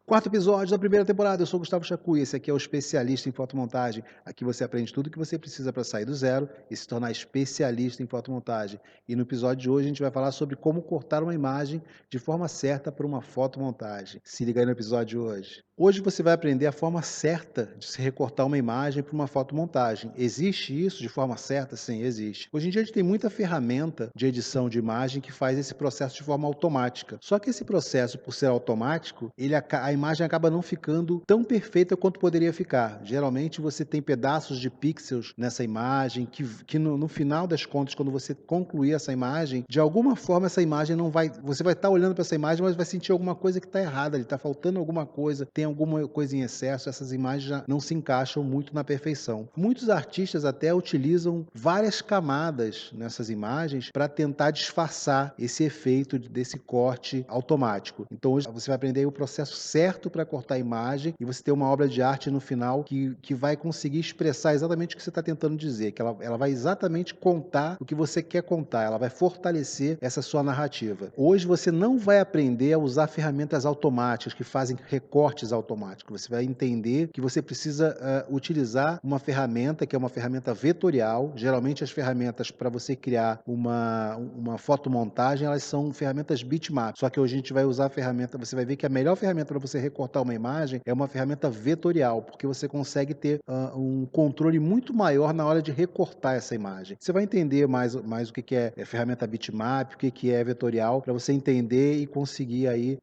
Quarto episódio da primeira temporada. Eu sou o Gustavo Chacu e esse aqui é o especialista em fotomontagem. Aqui você aprende tudo o que você precisa para sair do zero e se tornar especialista em fotomontagem. E no episódio de hoje a gente vai falar sobre como cortar uma imagem de forma certa para uma fotomontagem. Se liga aí no episódio de hoje. Hoje você vai aprender a forma certa de se recortar uma imagem para uma fotomontagem. Existe isso de forma certa? Sim, existe. Hoje em dia a gente tem muita ferramenta de edição de imagem que faz esse processo de forma automática. Só que esse processo, por ser automático, a imagem acaba não ficando tão perfeita quanto poderia ficar. Geralmente você tem pedaços de pixels nessa imagem que no final das contas, quando você concluir essa imagem, de alguma forma essa imagem não vai. Você vai estar olhando para essa imagem, mas vai sentir alguma coisa que está errada, está faltando alguma coisa, tem alguma coisa em excesso, essas imagens já não se encaixam muito na perfeição. Muitos artistas até utilizam várias camadas nessas imagens para tentar disfarçar esse efeito desse corte automático. Então hoje você vai aprender o processo certo para cortar a imagem e você ter uma obra de arte no final que vai conseguir expressar exatamente o que você está tentando dizer, que ela vai exatamente contar o que você quer contar, ela vai fortalecer essa sua narrativa. Hoje você não vai aprender a usar ferramentas automáticas que fazem recortes automáticos. Você vai entender que você precisa utilizar uma ferramenta que é uma ferramenta vetorial. Geralmente as ferramentas para você criar uma fotomontagem, elas são ferramentas bitmap. Só que hoje a gente vai usar a ferramenta, você vai ver que a melhor ferramenta para você recortar uma imagem é uma ferramenta vetorial, porque você consegue ter um controle muito maior na hora de recortar essa imagem. Você vai entender mais o que é ferramenta bitmap, o que é vetorial, para você entender e conseguir aí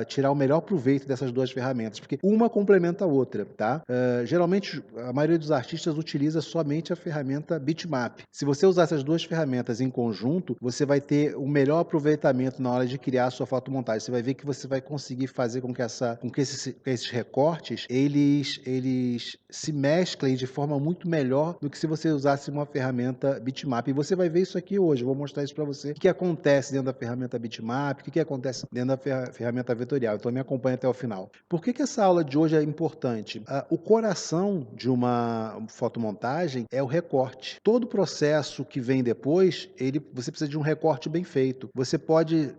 tirar o melhor proveito dessas duas ferramentas, porque uma complementa a outra, tá? Geralmente, a maioria dos artistas utiliza somente a ferramenta bitmap. Se você usar essas duas ferramentas em conjunto, você vai ter o melhor aproveitamento na hora de criar a sua fotomontagem. Você vai ver que você vai conseguir fazer com que esses recortes, eles se mesclem de forma muito melhor do que se você usasse uma ferramenta bitmap. E você vai ver isso aqui hoje. Eu vou mostrar isso para você. O que acontece dentro da ferramenta bitmap, o que acontece dentro da ferramenta vetorial. Então me acompanha até o final. Por que essa aula de hoje é importante? O coração de uma fotomontagem é o recorte. Todo processo que vem depois, você precisa de um recorte bem feito. Você pode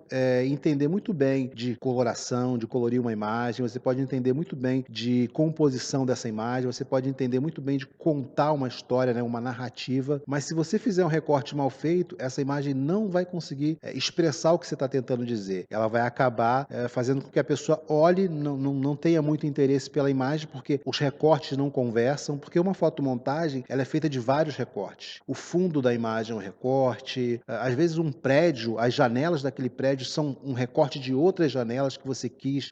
entender muito bem de coloração, de colorir uma imagem, você pode entender muito bem de composição dessa imagem, você pode entender muito bem de contar uma história, né, uma narrativa, mas se você fizer um recorte mal feito, essa imagem não vai conseguir expressar o que você está tentando dizer. Ela vai acabar fazendo com que a pessoa olhe, não tenha muito interesse pela imagem, porque os recortes não conversam, porque uma fotomontagem ela é feita de vários recortes. O fundo da imagem é um recorte, às vezes um prédio, as janelas daquele prédio são um recorte de outras janelas que você quis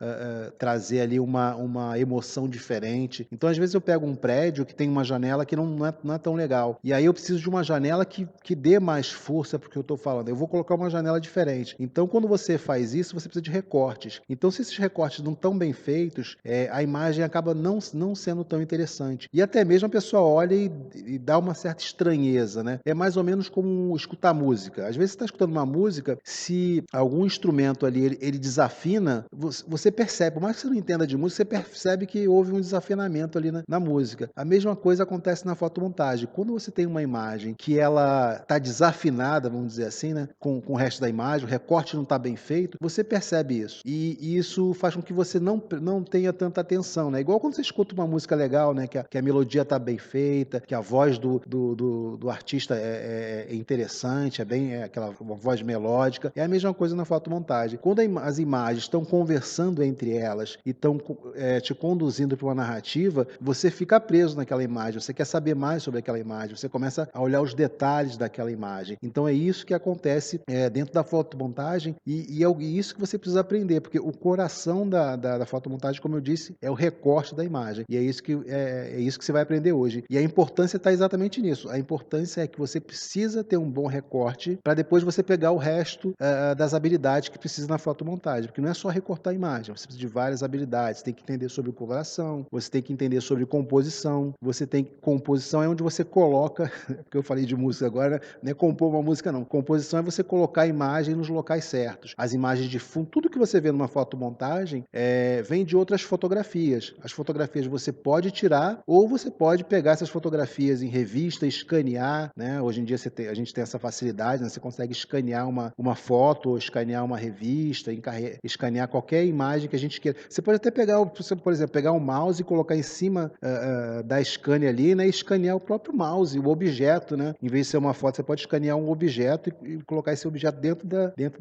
trazer ali uma emoção diferente. Então, às vezes eu pego um prédio que tem uma janela que não é tão legal, e aí eu preciso de uma janela que dê mais força para o que eu estou falando. Eu vou colocar uma janela diferente. Então, quando você faz isso, você precisa de recortes. Então, se esses recortes não estão bem feitos, a imagem acaba não sendo tão interessante. E até mesmo a pessoa olha e dá uma certa estranheza, né? É mais ou menos como escutar música. Às vezes você está escutando uma música, se algum instrumento ali ele desafina, você percebe, por mais que você não entenda de música, você percebe que houve um desafinamento ali na música. A mesma coisa acontece na fotomontagem. Quando você tem uma imagem que ela está desafinada, vamos dizer assim, né, com o resto da imagem, o recorte não está bem feito, você percebe isso. E isso faz com que você não tenha tanta atenção, né? Igual quando você escuta uma música legal, né, que a melodia está bem feita, que a voz do artista é interessante, é aquela uma voz melódica. É a mesma coisa na fotomontagem. Quando as imagens estão conversando entre elas e estão te conduzindo para uma narrativa, você fica preso naquela imagem, você quer saber mais sobre aquela imagem, você começa a olhar os detalhes daquela imagem. Então é isso que acontece dentro da fotomontagem e é isso que você precisa aprender, porque o coração da fotomontagem, como eu disse, é o recorte da imagem. E é isso que você vai aprender hoje. E a importância está exatamente nisso. A importância é que você precisa ter um bom recorte para depois você pegar o resto das habilidades que precisa na fotomontagem. Porque não é só recortar a imagem, você precisa de várias habilidades. Você tem que entender sobre coloração, você tem que entender sobre composição, composição é onde você coloca, porque eu falei de música agora, não é compor uma música não. Composição é você colocar a imagem nos locais certos. As imagens de fundo, tudo que você vê numa fotomontagem vem de outras fotografias. As fotografias você pode tirar ou você pode pegar essas fotografias em revista, escanear, né? Hoje em dia a gente tem essa facilidade, né? Você consegue escanear uma foto, ou escanear uma revista, escanear qualquer imagem que a gente queira. Você pode até pegar, por exemplo, pegar um mouse e colocar em cima da scanner ali, né, e escanear o próprio mouse, o objeto, né? Em vez de ser uma foto, você pode escanear um objeto e colocar esse objeto dentro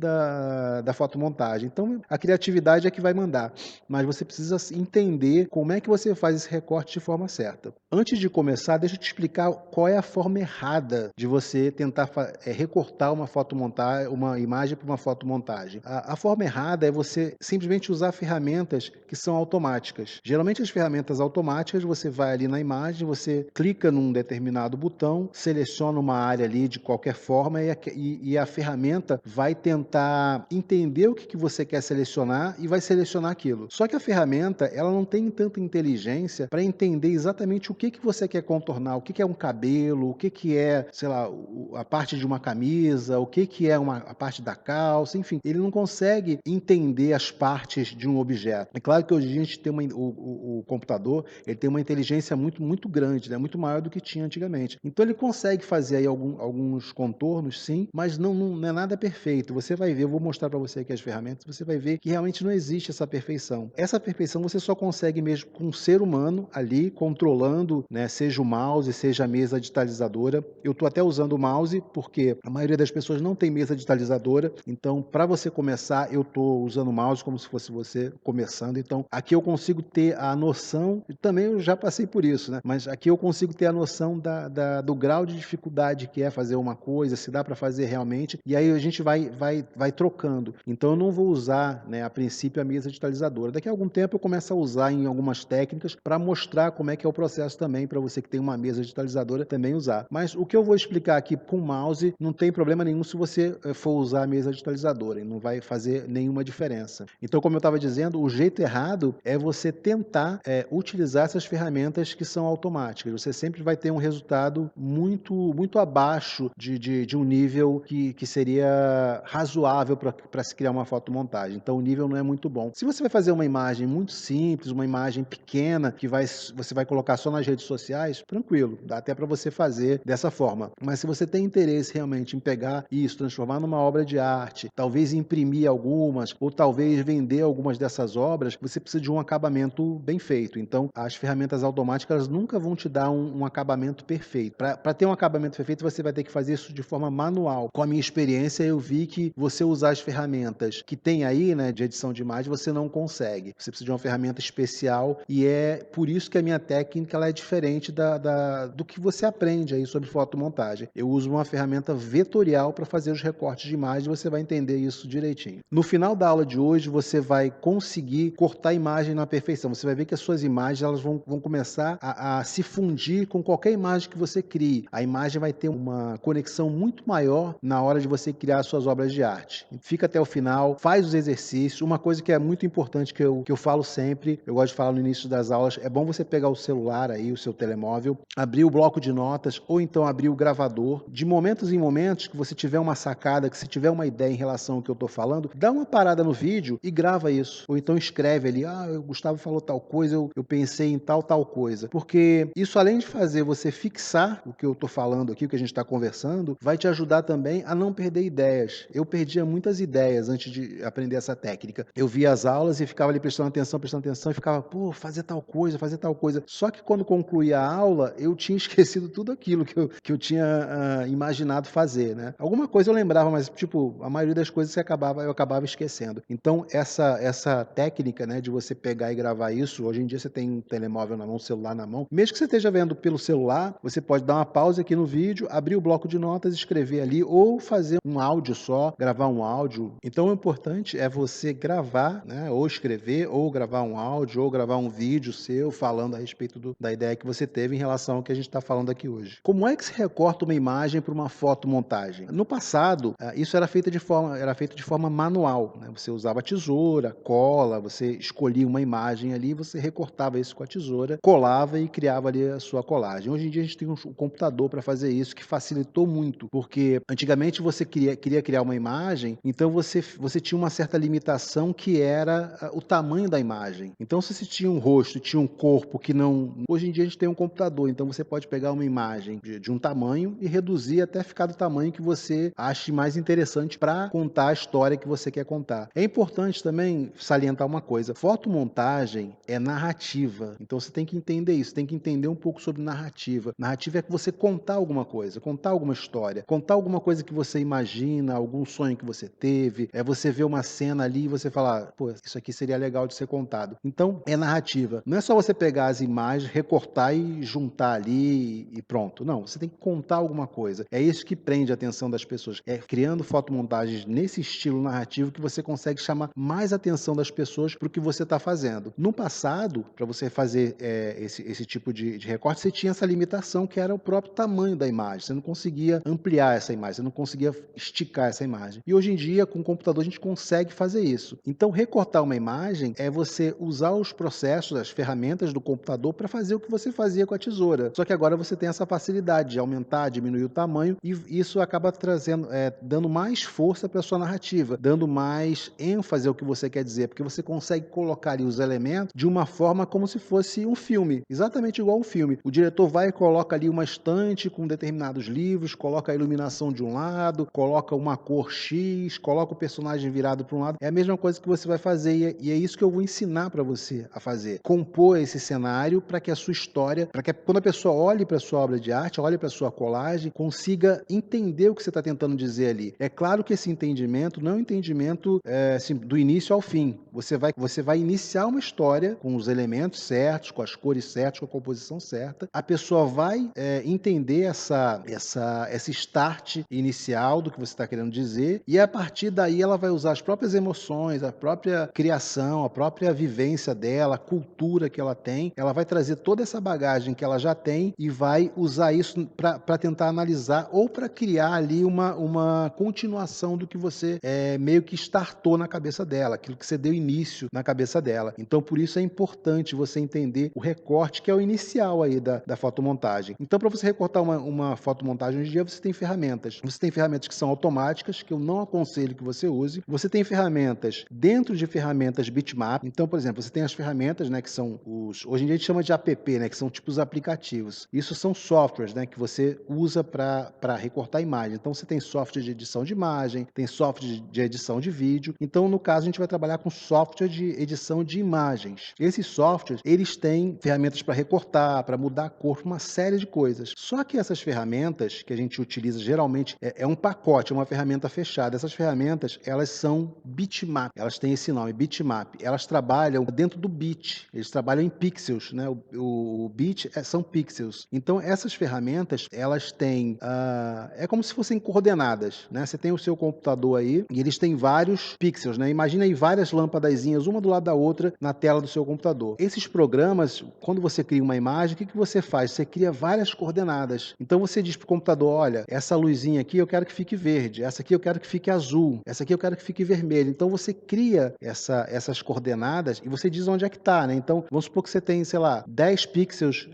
da fotomontagem. Então, a criatividade é que vai mandar, mas você precisa entender como é que você faz esse recorte de forma certa. Antes de começar, deixa eu te explicar qual é a forma errada de você tentar recortar uma imagem para uma fotomontagem. A forma errada é você simplesmente usar ferramentas que são automáticas. Geralmente as ferramentas automáticas, você vai ali na imagem, você clica num determinado botão, seleciona uma área ali de qualquer forma e a ferramenta vai tentar entender o que você quer selecionar e vai selecionar aquilo. Só que a ferramenta, ela não tem tanta inteligência para entender exatamente o que você quer contornar, o que é um cabelo, o que é, sei lá, a parte de uma camisa, o que é a parte da calça, enfim, ele não consegue entender as partes de um objeto. É claro que hoje a gente tem o computador, ele tem uma inteligência muito, muito grande, né? Muito maior do que tinha antigamente. Então ele consegue fazer aí alguns contornos, sim, mas não é nada perfeito. Você vai ver, eu vou mostrar para você aqui as ferramentas, você vai ver que realmente não existe essa perfeição. Essa perfeição você só consegue mesmo com um ser humano ali controlando, né? Seja o mouse, seja a mesa digitalizadora. Eu estou até usando o mouse porque a maioria das pessoas não tem mesa digitalizadora, então para você começar eu estou usando o mouse como se fosse você começando. Então aqui eu consigo ter a noção, e também eu já passei por isso, né? Mas aqui eu consigo ter a noção do grau de dificuldade que é fazer uma coisa, se dá para fazer realmente, e aí a gente vai trocando. Então eu não vou usar, né, a princípio a mesa digitalizadora. Daqui a algum tempo eu começo a usar em algumas técnicas para mostrar como é que é o processo também, para você que tem uma mesa digitalizadora também usar. Mas o que eu vou explicar aqui com o mouse não tem problema nenhum se você for usar a mesa digitalizadora, e não vai fazer nenhuma diferença. Então, como eu estava dizendo, o jeito errado é você tentar utilizar essas ferramentas que são automáticas. Você sempre vai ter um resultado muito, muito abaixo de um nível que seria razoável para se criar uma fotomontagem. Então, o nível não é muito bom. Se você vai fazer uma imagem muito simples, uma imagem pequena, que você vai colocar só nas redes sociais, tranquilo, dá até para você fazer dessa forma. Mas se você tem interesse realmente em pegar isso, transformar numa obra de arte, talvez imprimir algumas, ou talvez vender algumas dessas obras, você precisa de um acabamento bem feito. Então, as ferramentas automáticas nunca vão te dar um acabamento perfeito. Para ter um acabamento perfeito, você vai ter que fazer isso de forma manual. Com a minha experiência, eu vi que você usar as ferramentas que tem aí, né, de edição de imagem, você não consegue. Você precisa de uma ferramenta especial e é por isso que a minha técnica ela é diferente do que você aprende aí sobre fotomontagem. Eu uso uma ferramenta vetorial para fazer os recortes de imagem, você vai entender isso direitinho. No final da aula de hoje, você vai conseguir cortar a imagem na perfeição. Você vai ver que as suas imagens elas vão começar a se fundir com qualquer imagem que você crie. A imagem vai ter uma conexão muito maior na hora de você criar as suas obras de arte. Fica até o final, faz os exercícios. Uma coisa que é muito importante que eu falo sempre, eu gosto de falar no início das aulas, é bom você pegar o celular aí, o seu telemóvel, abrir o bloco de notas ou então abrir o gravador. De momentos em momentos que você tiver uma sacada, que você tiver uma ideia em relação ao que eu estou falando, dá uma parada no vídeo e grava isso. Ou então escreve ali, o Gustavo falou tal coisa, eu pensei em tal coisa. Porque isso, além de fazer você fixar o que eu estou falando aqui, o que a gente está conversando, vai te ajudar também a não perder ideias. Eu perdia muitas ideias antes de aprender essa técnica. Eu via as aulas e ficava ali prestando atenção e ficava, fazer tal coisa, fazer tal coisa. Só que quando concluía a aula, eu tinha esquecido tudo aquilo que eu tinha imaginado fazer, né? Alguma coisa eu lembrava, mas tipo, a maioria das coisas eu acabava esquecendo. Então, essa técnica, né, de você pegar e gravar isso, hoje em dia você tem um telemóvel na mão, um celular na mão, mesmo que você esteja vendo pelo celular, você pode dar uma pausa aqui no vídeo, abrir o bloco de notas, escrever ali, ou fazer um áudio só, gravar um áudio. Então, o importante é você gravar, né, ou escrever, ou gravar um áudio, ou gravar um vídeo seu falando a respeito da ideia que você teve em relação ao que a gente está falando aqui hoje. Como é que se recorta uma imagem para uma fotomontagem? No passado, isso era feito de forma manual, né? Você usava tesoura, cola, você escolhia uma imagem ali, você recortava isso com a tesoura, colava e criava ali a sua colagem. Hoje em dia a gente tem um computador para fazer isso, que facilitou muito, porque antigamente você queria criar uma imagem, então você tinha uma certa limitação que era o tamanho da imagem. Então se você tinha um rosto, tinha um corpo que não... Hoje em dia a gente tem um computador, então você pode pegar uma imagem de um tamanho e reduzir até ficar do tamanho que você ache mais interessante para contar a história que você quer contar. É importante também salientar uma coisa, fotomontagem é narrativa, então você tem que entender isso, tem que entender um pouco sobre narrativa. Narrativa é que você contar alguma coisa, contar alguma história, contar alguma coisa que você imagina, algum sonho que você teve, é você ver uma cena ali e você falar, pô, isso aqui seria legal de ser contado. Então, é narrativa. Não é só você pegar as imagens, recortar e juntar ali e pronto. Não, você tem que contar alguma coisa. É isso que prende a atenção das pessoas. É criando fotomontagens nesse estilo narrativo que você consegue chamar mais atenção das pessoas para o que você está fazendo. No passado, para você fazer esse tipo de recorte, você tinha essa limitação que era o próprio tamanho da imagem. Você não conseguia ampliar essa imagem, você não conseguia esticar essa imagem. E hoje em dia, com o computador, a gente consegue fazer isso. Então, recortar uma imagem é você usar os processos, as ferramentas do computador para fazer o que você fazia com a tesoura. Só que agora você tem essa facilidade de aumentar, diminuir o tamanho, e isso acaba trazendo, dando mais força para a sua narrativa, dando mais ênfase ao que você quer dizer, porque você consegue colocar ali os elementos de uma forma como se fosse um filme, exatamente igual um filme. O diretor vai e coloca ali uma estante com determinados livros, coloca a iluminação de um lado, coloca uma cor X, coloca o personagem virado para um lado. É a mesma coisa que você vai fazer e é isso que eu vou ensinar para você a fazer. Compor esse cenário para que a sua história, para que quando a pessoa olhe para a sua obra de arte, olhe para a sua colagem, consiga entender o que você está tentando dizer ali. É claro que esse entendimento não é um entendimento assim, do início ao fim. Você vai iniciar uma história com os elementos certos, com as cores certas, com a composição certa. A pessoa vai entender esse start inicial do que você está querendo dizer e a partir daí ela vai usar as próprias emoções, a própria criação, a própria vivência dela, a cultura que ela tem. Ela vai trazer toda essa bagagem que ela já tem e vai usar isso para tentar analisar ou para criar ali uma continuação do que você meio que startou na cabeça dela, aquilo que você deu início na cabeça dela. Então, por isso é importante você entender o recorte, que é o inicial aí da fotomontagem. Então, para você recortar uma fotomontagem hoje em dia, você tem ferramentas. Você tem ferramentas que são automáticas, que eu não aconselho que você use. Você tem ferramentas dentro de ferramentas bitmap. Então, por exemplo, você tem as ferramentas, né, que são hoje em dia a gente chama de app, né, que são tipo os aplicativos. Isso são softwares, né, que você usa para recortar a imagem. Então, você tem software de edição de imagem, tem software de edição de vídeo. Então, no caso, a gente vai trabalhar com software de edição de imagens. Esses softwares, eles têm ferramentas para recortar, para mudar a cor, uma série de coisas. Só que essas ferramentas que a gente utiliza geralmente é um pacote, é uma ferramenta fechada. Essas ferramentas, elas são bitmap. Elas têm esse nome, bitmap. Elas trabalham dentro do bit. Eles trabalham em pixels, né? O bit são pixels. Então, essas ferramentas, elas têm... é como se fossem coordenadas, né? Você tem o seu computador aí e eles têm vários pixels, né? Imagina aí várias lâmpadazinhas, uma do lado da outra, na tela do seu computador. Esses programas, quando você cria uma imagem, o que você faz? Você cria várias coordenadas. Então, você diz para o computador, olha, essa luzinha aqui eu quero que fique verde, essa aqui eu quero que fique azul, essa aqui eu quero que fique vermelho. Então, você cria essas coordenadas e você diz onde é que está, né? Então, vamos supor que você tem, sei lá, 10 pixels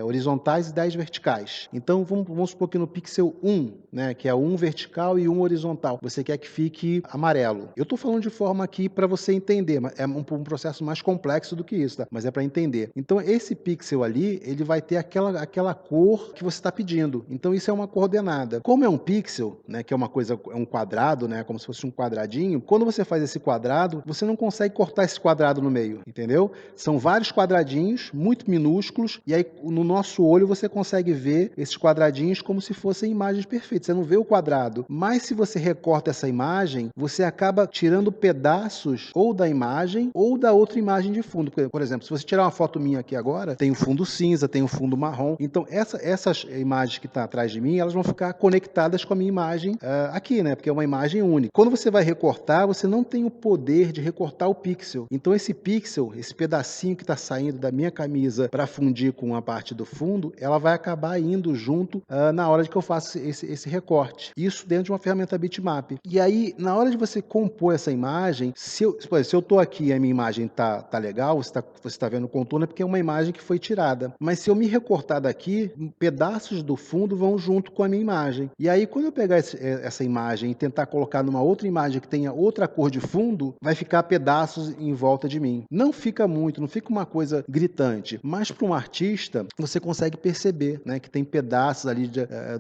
horizontais e 10 verticais. Então, vamos supor que no pixel 1, né, que é um vertical e um horizontal, você quer que fique amarelo. Eu estou falando de forma aqui para você entender, mas é um processo mais complexo do que isso, tá? Mas é para entender. Então, esse pixel ali, ele vai ter aquela cor que você está pedindo. Então, isso é uma coordenada. Como é um pixel, né, que é uma coisa, é um quadrado, né, como se fosse um quadradinho, quando você faz esse quadrado, você não consegue cortar esse quadrado no meio, entendeu? São vários quadradinhos, muito minúsculos, e aí no nosso olho você consegue ver esses quadradinhos como se fossem imagens perfeitas. Você não vê o quadrado, mas se você recorta essa imagem, você acaba tirando pedaços ou da imagem ou da outra imagem de fundo. Por exemplo, se você tirar uma foto minha aqui agora, tem um fundo cinza, tem um fundo marrom. Então, essas imagens que estão atrás de mim, elas vão ficar conectadas com a minha imagem aqui, né? Porque é uma imagem única. Quando você vai recortar, você não tem o poder de recortar o pixel. Então, esse pixel, esse pedacinho que está saindo da minha camisa para fundir com a parte do fundo, ela vai acabar indo junto na hora de que eu faço esse recorte. Isso dentro de uma ferramenta bitmap. E aí, na hora de você compor essa imagem, se eu estou aqui e a minha imagem tá legal, você tá vendo o contorno, é porque é uma imagem que foi tirada. Mas se eu me recortar daqui, pedaços do fundo vão junto com a minha imagem. E aí, quando eu pegar essa imagem e tentar colocar numa outra imagem que tenha outra cor de fundo, vai ficar pedaços em volta de mim. Não fica muito, não fica uma coisa gritante, mas para um artista, você consegue perceber, né, que tem pedaços ali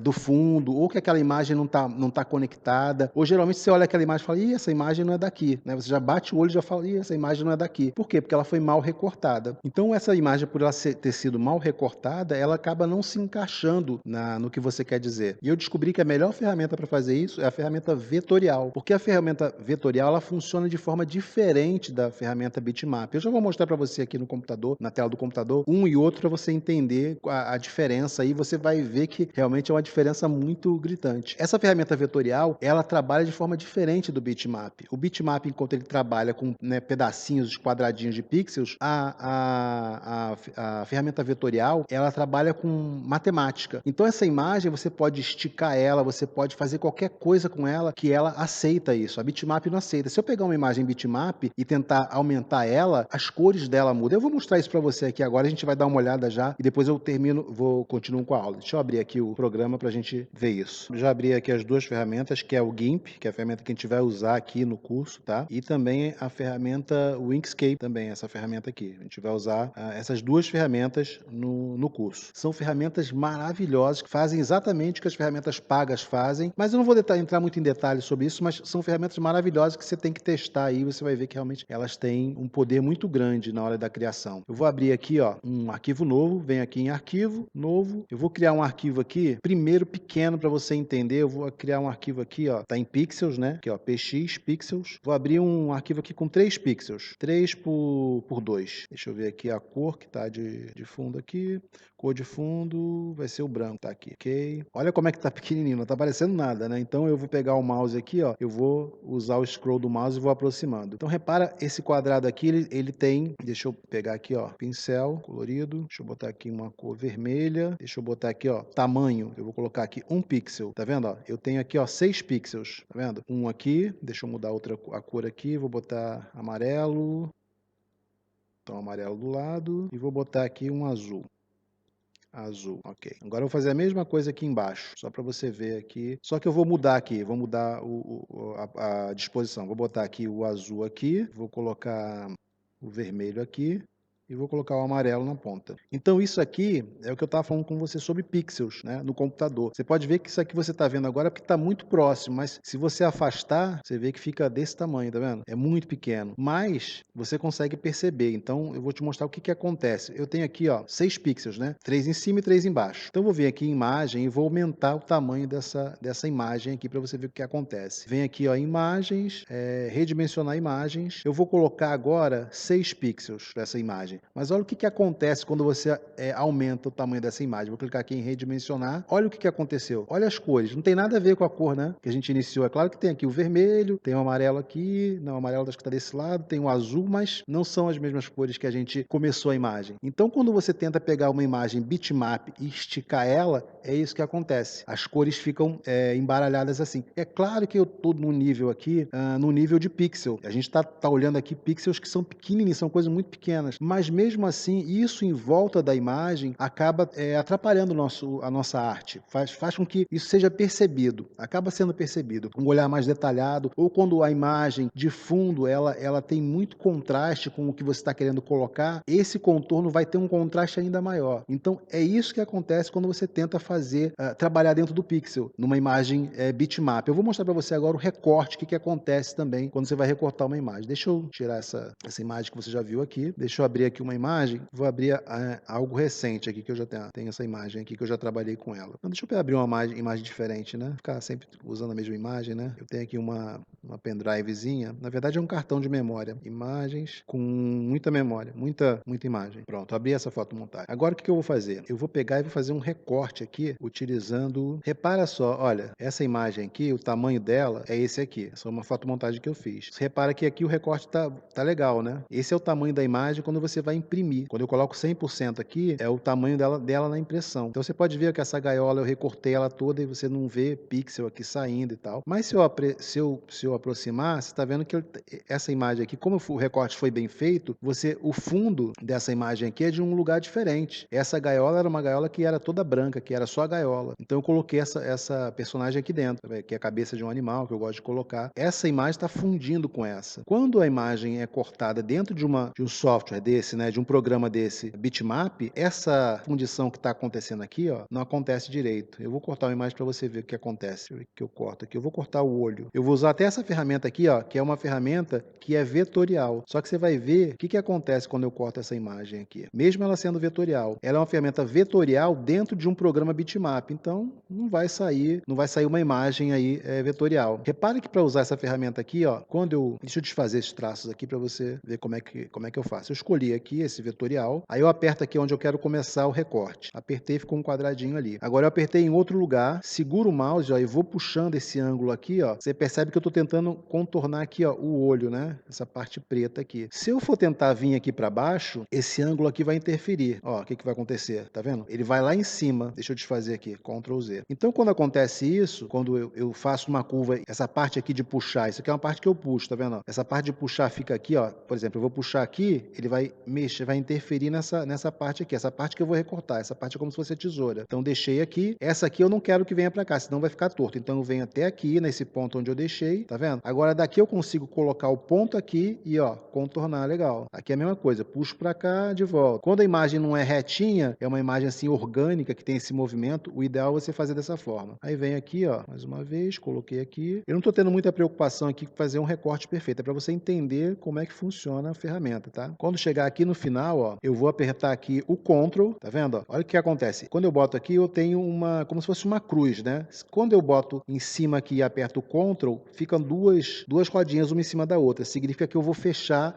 do fundo, ou que aquela imagem não tá conectada, ou geralmente você olha aquela imagem e fala, ih, essa imagem não é daqui, né? Você já bate bate o olho e já fala: "Ih, essa imagem não é daqui". Por quê? Porque ela foi mal recortada. Então essa imagem, por ela ter sido mal recortada, ela acaba não se encaixando no que você quer dizer. E eu descobri que a melhor ferramenta para fazer isso é a ferramenta vetorial, porque a ferramenta vetorial ela funciona de forma diferente da ferramenta bitmap. Eu já vou mostrar para você aqui no computador, na tela do computador, um e outro para você entender a diferença, e você vai ver que realmente é uma diferença muito gritante. Essa ferramenta vetorial, ela trabalha de forma diferente do bitmap. O bitmap, enquanto ele trabalha com, né, pedacinhos, quadradinhos de pixels, a ferramenta vetorial, ela trabalha com matemática. Então essa imagem, você pode esticar ela, você pode fazer qualquer coisa com ela, que ela aceita isso. A bitmap não aceita. Se eu pegar uma imagem bitmap e tentar aumentar ela, as cores dela mudam. Eu vou mostrar isso para você aqui agora, a gente vai dar uma olhada já, e depois eu continuo com a aula. Deixa eu abrir aqui o programa para a gente ver isso. Já abri aqui as duas ferramentas, que é o GIMP, que é a ferramenta que a gente vai usar aqui no curso, tá? E também a ferramenta Inkscape, também essa ferramenta aqui. A gente vai usar essas duas ferramentas no curso. São ferramentas maravilhosas, que fazem exatamente o que as ferramentas pagas fazem, mas eu não vou entrar muito em detalhes sobre isso, mas são ferramentas maravilhosas que você tem que testar aí, você vai ver que realmente elas têm um poder muito grande na hora da criação. Eu vou abrir aqui, ó, um arquivo novo, venho aqui em arquivo, novo, eu vou criar um arquivo aqui, primeiro pequeno para você entender, eu vou criar um arquivo aqui, ó, tá em pixels, né, aqui ó, px, pixels, vou abrir um arquivo aqui com 3 pixels, 3 por 2, deixa eu ver aqui a cor que tá de fundo aqui, cor de fundo vai ser o branco, tá aqui, ok? Olha como é que tá pequenininho, não tá aparecendo nada, né? Então eu vou pegar o mouse aqui, ó, eu vou usar o scroll do mouse e vou aproximando. Então repara, esse quadrado aqui, ele tem, deixa eu pegar aqui, ó, pincel colorido, deixa eu botar aqui uma cor vermelha, deixa eu botar aqui, ó, tamanho, eu vou colocar aqui 1 pixel, tá vendo, ó? Eu tenho aqui, ó, 6 pixels, tá vendo? Um aqui, deixa eu mudar a cor aqui, vou botar amarelo, então amarelo do lado, e vou botar aqui um azul. Azul, ok. Agora eu vou fazer a mesma coisa aqui embaixo, só para você ver aqui. Só que eu vou mudar aqui, vou mudar a disposição. Vou botar aqui o azul aqui, vou colocar o vermelho aqui e vou colocar o amarelo na ponta. Então isso aqui é o que eu estava falando com você sobre pixels, né, no computador. Você pode ver que isso aqui você está vendo agora porque está muito próximo, mas se você afastar, você vê que fica desse tamanho, tá vendo? É muito pequeno, mas você consegue perceber. Então eu vou te mostrar o que acontece. Eu tenho aqui, ó, 6 pixels, né? 3 em cima e 3 embaixo. Então eu vou vir aqui em imagem e vou aumentar o tamanho dessa imagem aqui para você ver o que acontece. Vem aqui, ó, imagens, redimensionar imagens. Eu vou colocar agora 6 pixels para essa imagem. Mas olha o que acontece quando você aumenta o tamanho dessa imagem. Vou clicar aqui em redimensionar. Olha o que aconteceu. Olha as cores. Não tem nada a ver com a cor, né, que a gente iniciou. É claro que tem aqui o vermelho, tem o amarelo aqui, não, o amarelo acho que está desse lado, tem o azul, mas não são as mesmas cores que a gente começou a imagem. Então, quando você tenta pegar uma imagem bitmap e esticar ela, é isso que acontece. As cores ficam embaralhadas assim. É claro que eu estou no nível aqui, no nível de pixel. A gente está olhando aqui pixels que são pequenininhos, são coisas muito pequenas. Mas mesmo assim, isso em volta da imagem acaba atrapalhando a nossa arte. Faz com que isso seja percebido. Acaba sendo percebido. Um olhar mais detalhado, ou quando a imagem de fundo ela tem muito contraste com o que você está querendo colocar, esse contorno vai ter um contraste ainda maior. Então é isso que acontece quando você tenta trabalhar dentro do pixel, numa imagem bitmap. Eu vou mostrar para você agora o recorte, o que acontece também quando você vai recortar uma imagem. Deixa eu tirar essa imagem que você já viu aqui. Deixa eu abrir aqui uma imagem. Vou abrir algo recente aqui, que eu já tenho essa imagem aqui, que eu já trabalhei com ela. Então, deixa eu abrir uma imagem diferente, né? Ficar sempre usando a mesma imagem, né? Eu tenho aqui uma pendrivezinha. Na verdade é um cartão de memória. Imagens com muita memória, muita imagem. Pronto, abri essa fotomontagem. Agora o que eu vou fazer? Eu vou pegar e vou fazer um recorte aqui, utilizando... Repara só, olha, essa imagem aqui, o tamanho dela é esse aqui. Essa é uma fotomontagem que eu fiz. Você repara que aqui o recorte tá legal, né? Esse é o tamanho da imagem quando você vai imprimir. Quando eu coloco 100% aqui, é o tamanho dela na impressão. Então você pode ver que essa gaiola eu recortei ela toda e você não vê pixel aqui saindo e tal. Mas se eu aproximar, você está vendo que essa imagem aqui, como o recorte foi bem feito, o fundo dessa imagem aqui é de um lugar diferente. Essa gaiola era uma gaiola que era toda branca, que era só a gaiola. Então eu coloquei essa personagem aqui dentro, que é a cabeça de um animal, que eu gosto de colocar. Essa imagem está fundindo com essa. Quando a imagem é cortada dentro de um software desse, né, de um programa desse bitmap, essa fundição que está acontecendo aqui, ó, não acontece direito. Eu vou cortar uma imagem para você ver o que acontece. Deixa eu ver o que eu corto aqui. Eu vou cortar o olho. Eu vou usar até essa ferramenta aqui, ó, que é uma ferramenta que é vetorial. Só que você vai ver o que acontece quando eu corto essa imagem aqui. Mesmo ela sendo vetorial, ela é uma ferramenta vetorial dentro de um programa bitmap. Então, não vai sair uma imagem aí vetorial. Repare que para usar essa ferramenta aqui, ó, deixa eu desfazer esses traços aqui para você ver como é que eu faço. Eu escolhi aqui esse vetorial, aí eu aperto aqui onde eu quero começar o recorte. Apertei, ficou um quadradinho ali. Agora eu apertei em outro lugar, seguro o mouse, ó, e vou puxando esse ângulo aqui, ó. Você percebe que eu estou tentando contornar aqui, ó, o olho, né? Essa parte preta aqui. Se eu for tentar vir aqui para baixo, esse ângulo aqui vai interferir. Ó, o que vai acontecer? Tá vendo? Ele vai lá em cima. Deixa eu desfazer aqui, Ctrl Z. Então, quando acontece isso, quando eu faço uma curva, essa parte aqui de puxar, isso aqui é uma parte que eu puxo, tá vendo? Essa parte de puxar fica aqui, ó. Por exemplo, eu vou puxar aqui, ele vai mexer, vai interferir nessa parte aqui. Essa parte que eu vou recortar. Essa parte é como se fosse a tesoura. Então, deixei aqui. Essa aqui eu não quero que venha para cá, senão vai ficar torto. Então, eu venho até aqui, nesse ponto onde eu deixei, tá vendo? Agora, daqui eu consigo colocar o ponto aqui e, ó, contornar, legal. Aqui é a mesma coisa, puxo para cá, de volta. Quando a imagem não é retinha, é uma imagem assim orgânica, que tem esse movimento, o ideal é você fazer dessa forma. Aí vem aqui, ó, mais uma vez, coloquei aqui. Eu não estou tendo muita preocupação aqui com fazer um recorte perfeito, é para você entender como é que funciona a ferramenta, tá? Quando chegar aqui no final, ó, eu vou apertar aqui o Ctrl, tá vendo? Ó? Olha o que acontece. Quando eu boto aqui, eu tenho como se fosse uma cruz, né? Quando eu boto em cima aqui e aperto o Ctrl, ficam duas rodinhas uma em cima da outra. Significa que eu vou fechar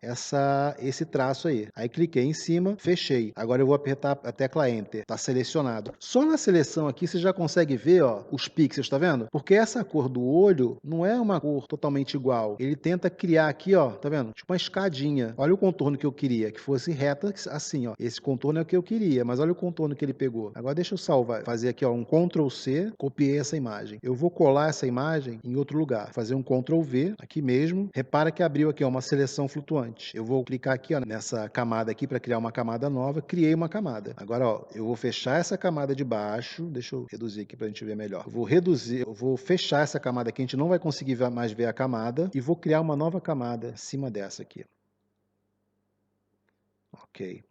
esse traço aí. Aí cliquei em cima, fechei. Agora eu vou apertar a tecla Enter. Tá selecionado. Só na seleção aqui você já consegue ver, ó, os pixels, tá vendo? Porque essa cor do olho não é uma cor totalmente igual. Ele tenta criar aqui, ó, tá vendo? Tipo uma escadinha. Olha o contorno que eu queria, que fosse reta assim, ó. Esse contorno é o que eu queria, mas olha o contorno que ele pegou. Agora deixa eu salvar, fazer aqui, ó, um Ctrl C, copiei essa imagem. Eu vou colar essa imagem em outro lugar, fazer um Ctrl V aqui mesmo. Repara que abriu aqui, ó, uma seleção flutuante. Eu vou clicar aqui, ó, nessa camada aqui para criar uma camada nova. Criei uma camada. Agora, ó, eu vou fechar essa camada de baixo. Deixa eu reduzir aqui para a gente ver melhor. Eu vou fechar essa camada aqui, a gente não vai conseguir mais ver a camada, e vou criar uma nova camada em cima dessa aqui. Ok.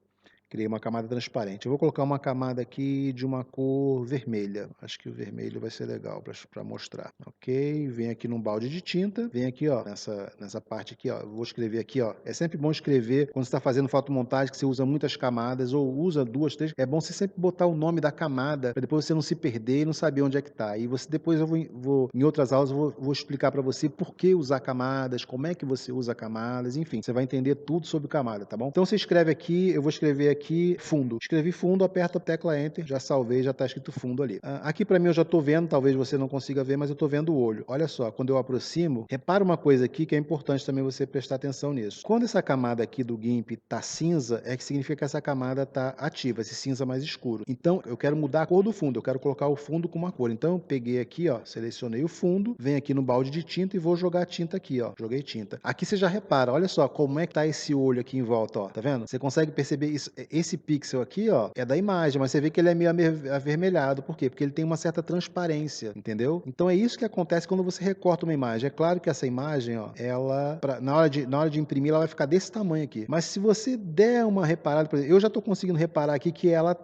Criei uma camada transparente. Eu vou colocar uma camada aqui de uma cor vermelha. Acho que o vermelho vai ser legal para mostrar. Ok, vem aqui num balde de tinta. Vem aqui, ó, nessa parte aqui, ó. Eu vou escrever aqui, ó. É sempre bom escrever quando você está fazendo fotomontagem, que você usa muitas camadas ou usa duas, três. É bom você sempre botar o nome da camada para depois você não se perder e não saber onde é que está. E você depois em outras aulas eu vou explicar para você por que usar camadas, como é que você usa camadas, enfim, você vai entender tudo sobre camada, tá bom? Então você escreve aqui, eu vou escrever aqui fundo. Escrevi fundo, aperta a tecla Enter, já salvei, já está escrito fundo ali. Aqui para mim eu já estou vendo, talvez você não consiga ver, mas eu estou vendo o olho. Olha só, quando eu aproximo, repara uma coisa aqui que é importante também você prestar atenção nisso. Quando essa camada aqui do GIMP está cinza, é que significa que essa camada está ativa, esse cinza mais escuro. Então eu quero mudar a cor do fundo, eu quero colocar o fundo com uma cor. Então eu peguei aqui, ó, selecionei o fundo, venho aqui no balde de tinta e vou jogar tinta aqui, ó. Joguei tinta. Aqui você já repara, olha só como é que tá esse olho aqui em volta, ó. Tá vendo? Você consegue perceber isso? Esse pixel aqui, ó, é da imagem, mas você vê que ele é meio avermelhado. Por quê? Porque ele tem uma certa transparência, entendeu? Então é isso que acontece quando você recorta uma imagem. É claro que essa imagem, ó, ela, na hora de imprimir, ela vai ficar desse tamanho aqui. Mas se você der uma reparada, por exemplo, eu já estou conseguindo reparar aqui que ela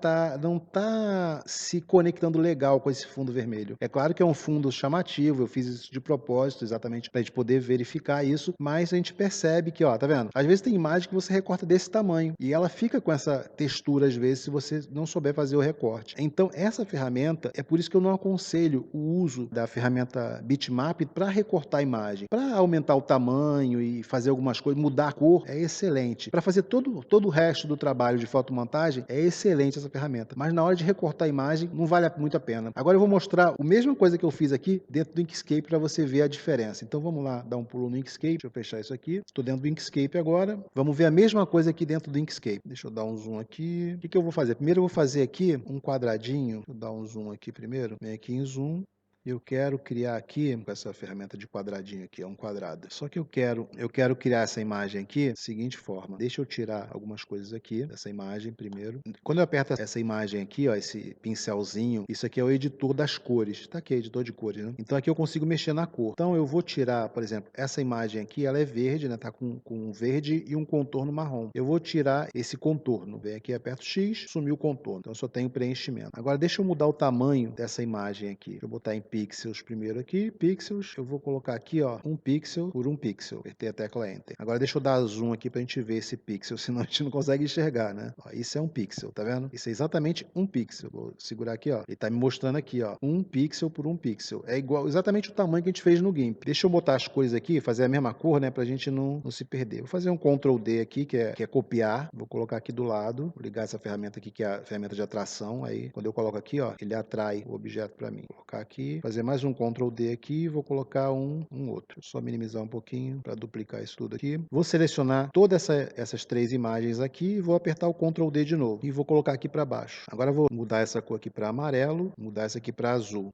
não tá se conectando legal com esse fundo vermelho. É claro que é um fundo chamativo, eu fiz isso de propósito, exatamente para a gente poder verificar isso, mas a gente percebe que, ó, tá vendo? Às vezes tem imagem que você recorta desse tamanho e ela fica com essa textura às vezes se você não souber fazer o recorte. Então essa ferramenta, é por isso que eu não aconselho o uso da ferramenta Bitmap para recortar a imagem. Para aumentar o tamanho e fazer algumas coisas, mudar a cor, é excelente. Para fazer todo o resto do trabalho de fotomontagem, é excelente essa ferramenta. Mas na hora de recortar a imagem, não vale muito a pena. Agora eu vou mostrar a mesma coisa que eu fiz aqui dentro do Inkscape para você ver a diferença. Então vamos lá, dar um pulo no Inkscape. Deixa eu fechar isso aqui. Estou dentro do Inkscape agora. Vamos ver a mesma coisa aqui dentro do Inkscape. Deixa eu dar um zoom aqui. O que eu vou fazer? Primeiro eu vou fazer aqui um quadradinho. Vou dar um zoom aqui primeiro. Vem aqui em zoom. Eu quero criar aqui, com essa ferramenta de quadradinho aqui, é um quadrado. Só que eu quero criar essa imagem aqui da seguinte forma. Deixa eu tirar algumas coisas aqui dessa imagem primeiro. Quando eu aperto essa imagem aqui, ó, esse pincelzinho, isso aqui é o editor das cores. Tá aqui, editor de cores, né? Então aqui eu consigo mexer na cor. Então eu vou tirar, por exemplo, essa imagem aqui, ela é verde, né? Tá com um verde e um contorno marrom. Eu vou tirar esse contorno. Vem aqui, aperto X, sumiu o contorno. Então eu só tenho preenchimento. Agora deixa eu mudar o tamanho dessa imagem aqui. Deixa eu botar em pixels primeiro aqui, pixels. Eu vou colocar aqui, ó, 1 pixel por 1 pixel. Apertei a tecla Enter. Agora deixa eu dar zoom aqui pra gente ver esse pixel, senão a gente não consegue enxergar, né? Ó, isso é um pixel, tá vendo? Isso é exatamente 1 pixel. Vou segurar aqui, ó. Ele tá me mostrando aqui, ó, 1 pixel por 1 pixel. É igual, exatamente o tamanho que a gente fez no GIMP. Deixa eu botar as cores aqui, fazer a mesma cor, né, pra gente não se perder. Vou fazer um Ctrl D aqui, que é copiar. Vou colocar aqui do lado, vou ligar essa ferramenta aqui, que é a ferramenta de atração. Aí, quando eu coloco aqui, ó, ele atrai o objeto para mim. Vou colocar aqui, fazer mais um Ctrl D aqui e vou colocar um outro. Só minimizar um pouquinho para duplicar isso tudo aqui. Vou selecionar todas essas 3 imagens aqui e vou apertar o Ctrl D de novo. E vou colocar aqui para baixo. Agora eu vou mudar essa cor aqui para amarelo, mudar essa aqui para azul.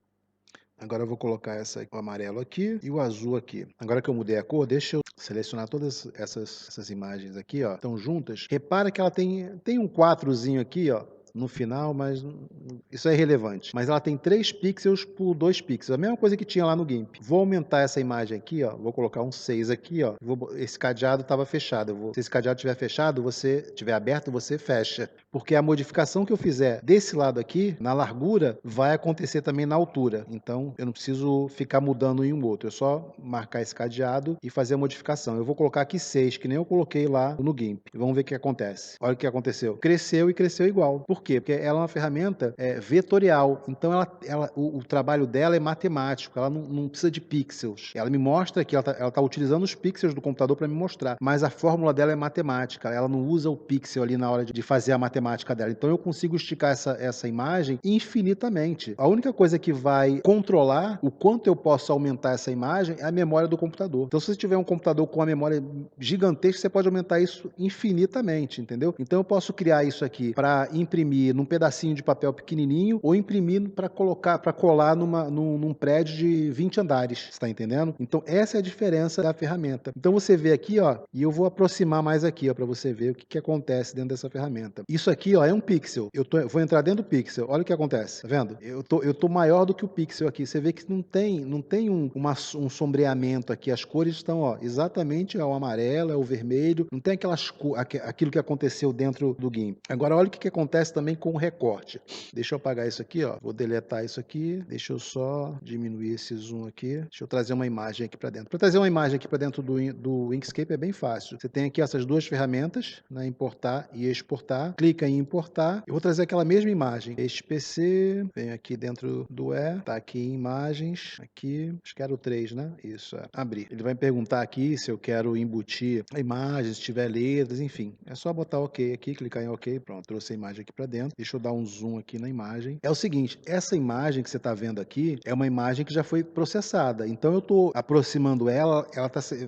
Agora eu vou colocar o amarelo aqui e o azul aqui. Agora que eu mudei a cor, deixa eu selecionar todas essas imagens aqui, ó. Estão juntas. Repara que ela tem um quadrozinho aqui, ó, no final, mas isso é irrelevante. Mas ela tem 3 pixels por 2 pixels. A mesma coisa que tinha lá no GIMP. Vou aumentar essa imagem aqui, ó. Vou colocar um 6 aqui, ó. Esse cadeado estava fechado. Se esse cadeado estiver fechado, você estiver aberto, você fecha. Porque a modificação que eu fizer desse lado aqui, na largura, vai acontecer também na altura. Então, eu não preciso ficar mudando em um outro. É só marcar esse cadeado e fazer a modificação. Eu vou colocar aqui 6, que nem eu coloquei lá no GIMP. Vamos ver o que acontece. Olha o que aconteceu. Cresceu e cresceu igual. Por quê? Porque ela é uma ferramenta vetorial. Então, o trabalho dela é matemático. Ela não precisa de pixels. Ela me mostra que ela tá utilizando os pixels do computador para me mostrar. Mas a fórmula dela é matemática. Ela não usa o pixel ali na hora de fazer a matemática dela. Então, eu consigo esticar essa imagem infinitamente. A única coisa que vai controlar o quanto eu posso aumentar essa imagem é a memória do computador. Então, se você tiver um computador com uma memória gigantesca, você pode aumentar isso infinitamente, entendeu? Então, eu posso criar isso aqui para imprimir num pedacinho de papel pequenininho ou imprimir para colar num prédio de 20 andares, está entendendo? Então, essa é a diferença da ferramenta. Então, você vê aqui, ó, e eu vou aproximar mais aqui, ó, para você ver o que acontece dentro dessa ferramenta. Isso aqui, ó, é um pixel. Eu vou entrar dentro do pixel. Olha o que acontece, tá vendo? Eu tô maior do que o pixel aqui. Você vê que não tem um sombreamento aqui. As cores estão, ó, exatamente o amarelo, é o vermelho. Não tem aquilo que aconteceu dentro do GIMP. Agora, olha o que acontece também com o recorte. Deixa eu apagar isso aqui, ó. Vou deletar isso aqui. Deixa eu só diminuir esse zoom aqui. Deixa eu trazer uma imagem aqui para dentro. Para trazer uma imagem aqui para dentro do Inkscape é bem fácil. Você tem aqui essas duas ferramentas, né, importar e exportar. Clica em importar. Eu vou trazer aquela mesma imagem. Este PC, vem aqui dentro do tá aqui em imagens, aqui, acho que era o 3, né? Isso, abrir. Ele vai me perguntar aqui se eu quero embutir a imagem, se tiver letras, enfim. É só botar OK aqui, clicar em OK, pronto, trouxe a imagem aqui para dentro. Deixa eu dar um zoom aqui na imagem. É o seguinte, essa imagem que você está vendo aqui é uma imagem que já foi processada. Então eu estou aproximando ela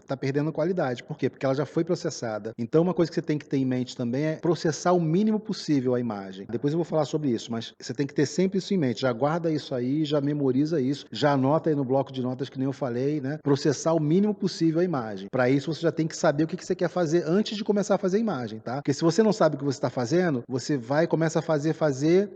tá perdendo qualidade. Por quê? Porque ela já foi processada. Então uma coisa que você tem que ter em mente também é processar o mínimo possível a imagem. Depois eu vou falar sobre isso, mas você tem que ter sempre isso em mente. Já guarda isso aí, já memoriza isso, já anota aí no bloco de notas que nem eu falei, né? Processar o mínimo possível a imagem. Para isso você já tem que saber o que você quer fazer antes de começar a fazer a imagem, tá? Porque se você não sabe o que você está fazendo, você vai e começa a fazer,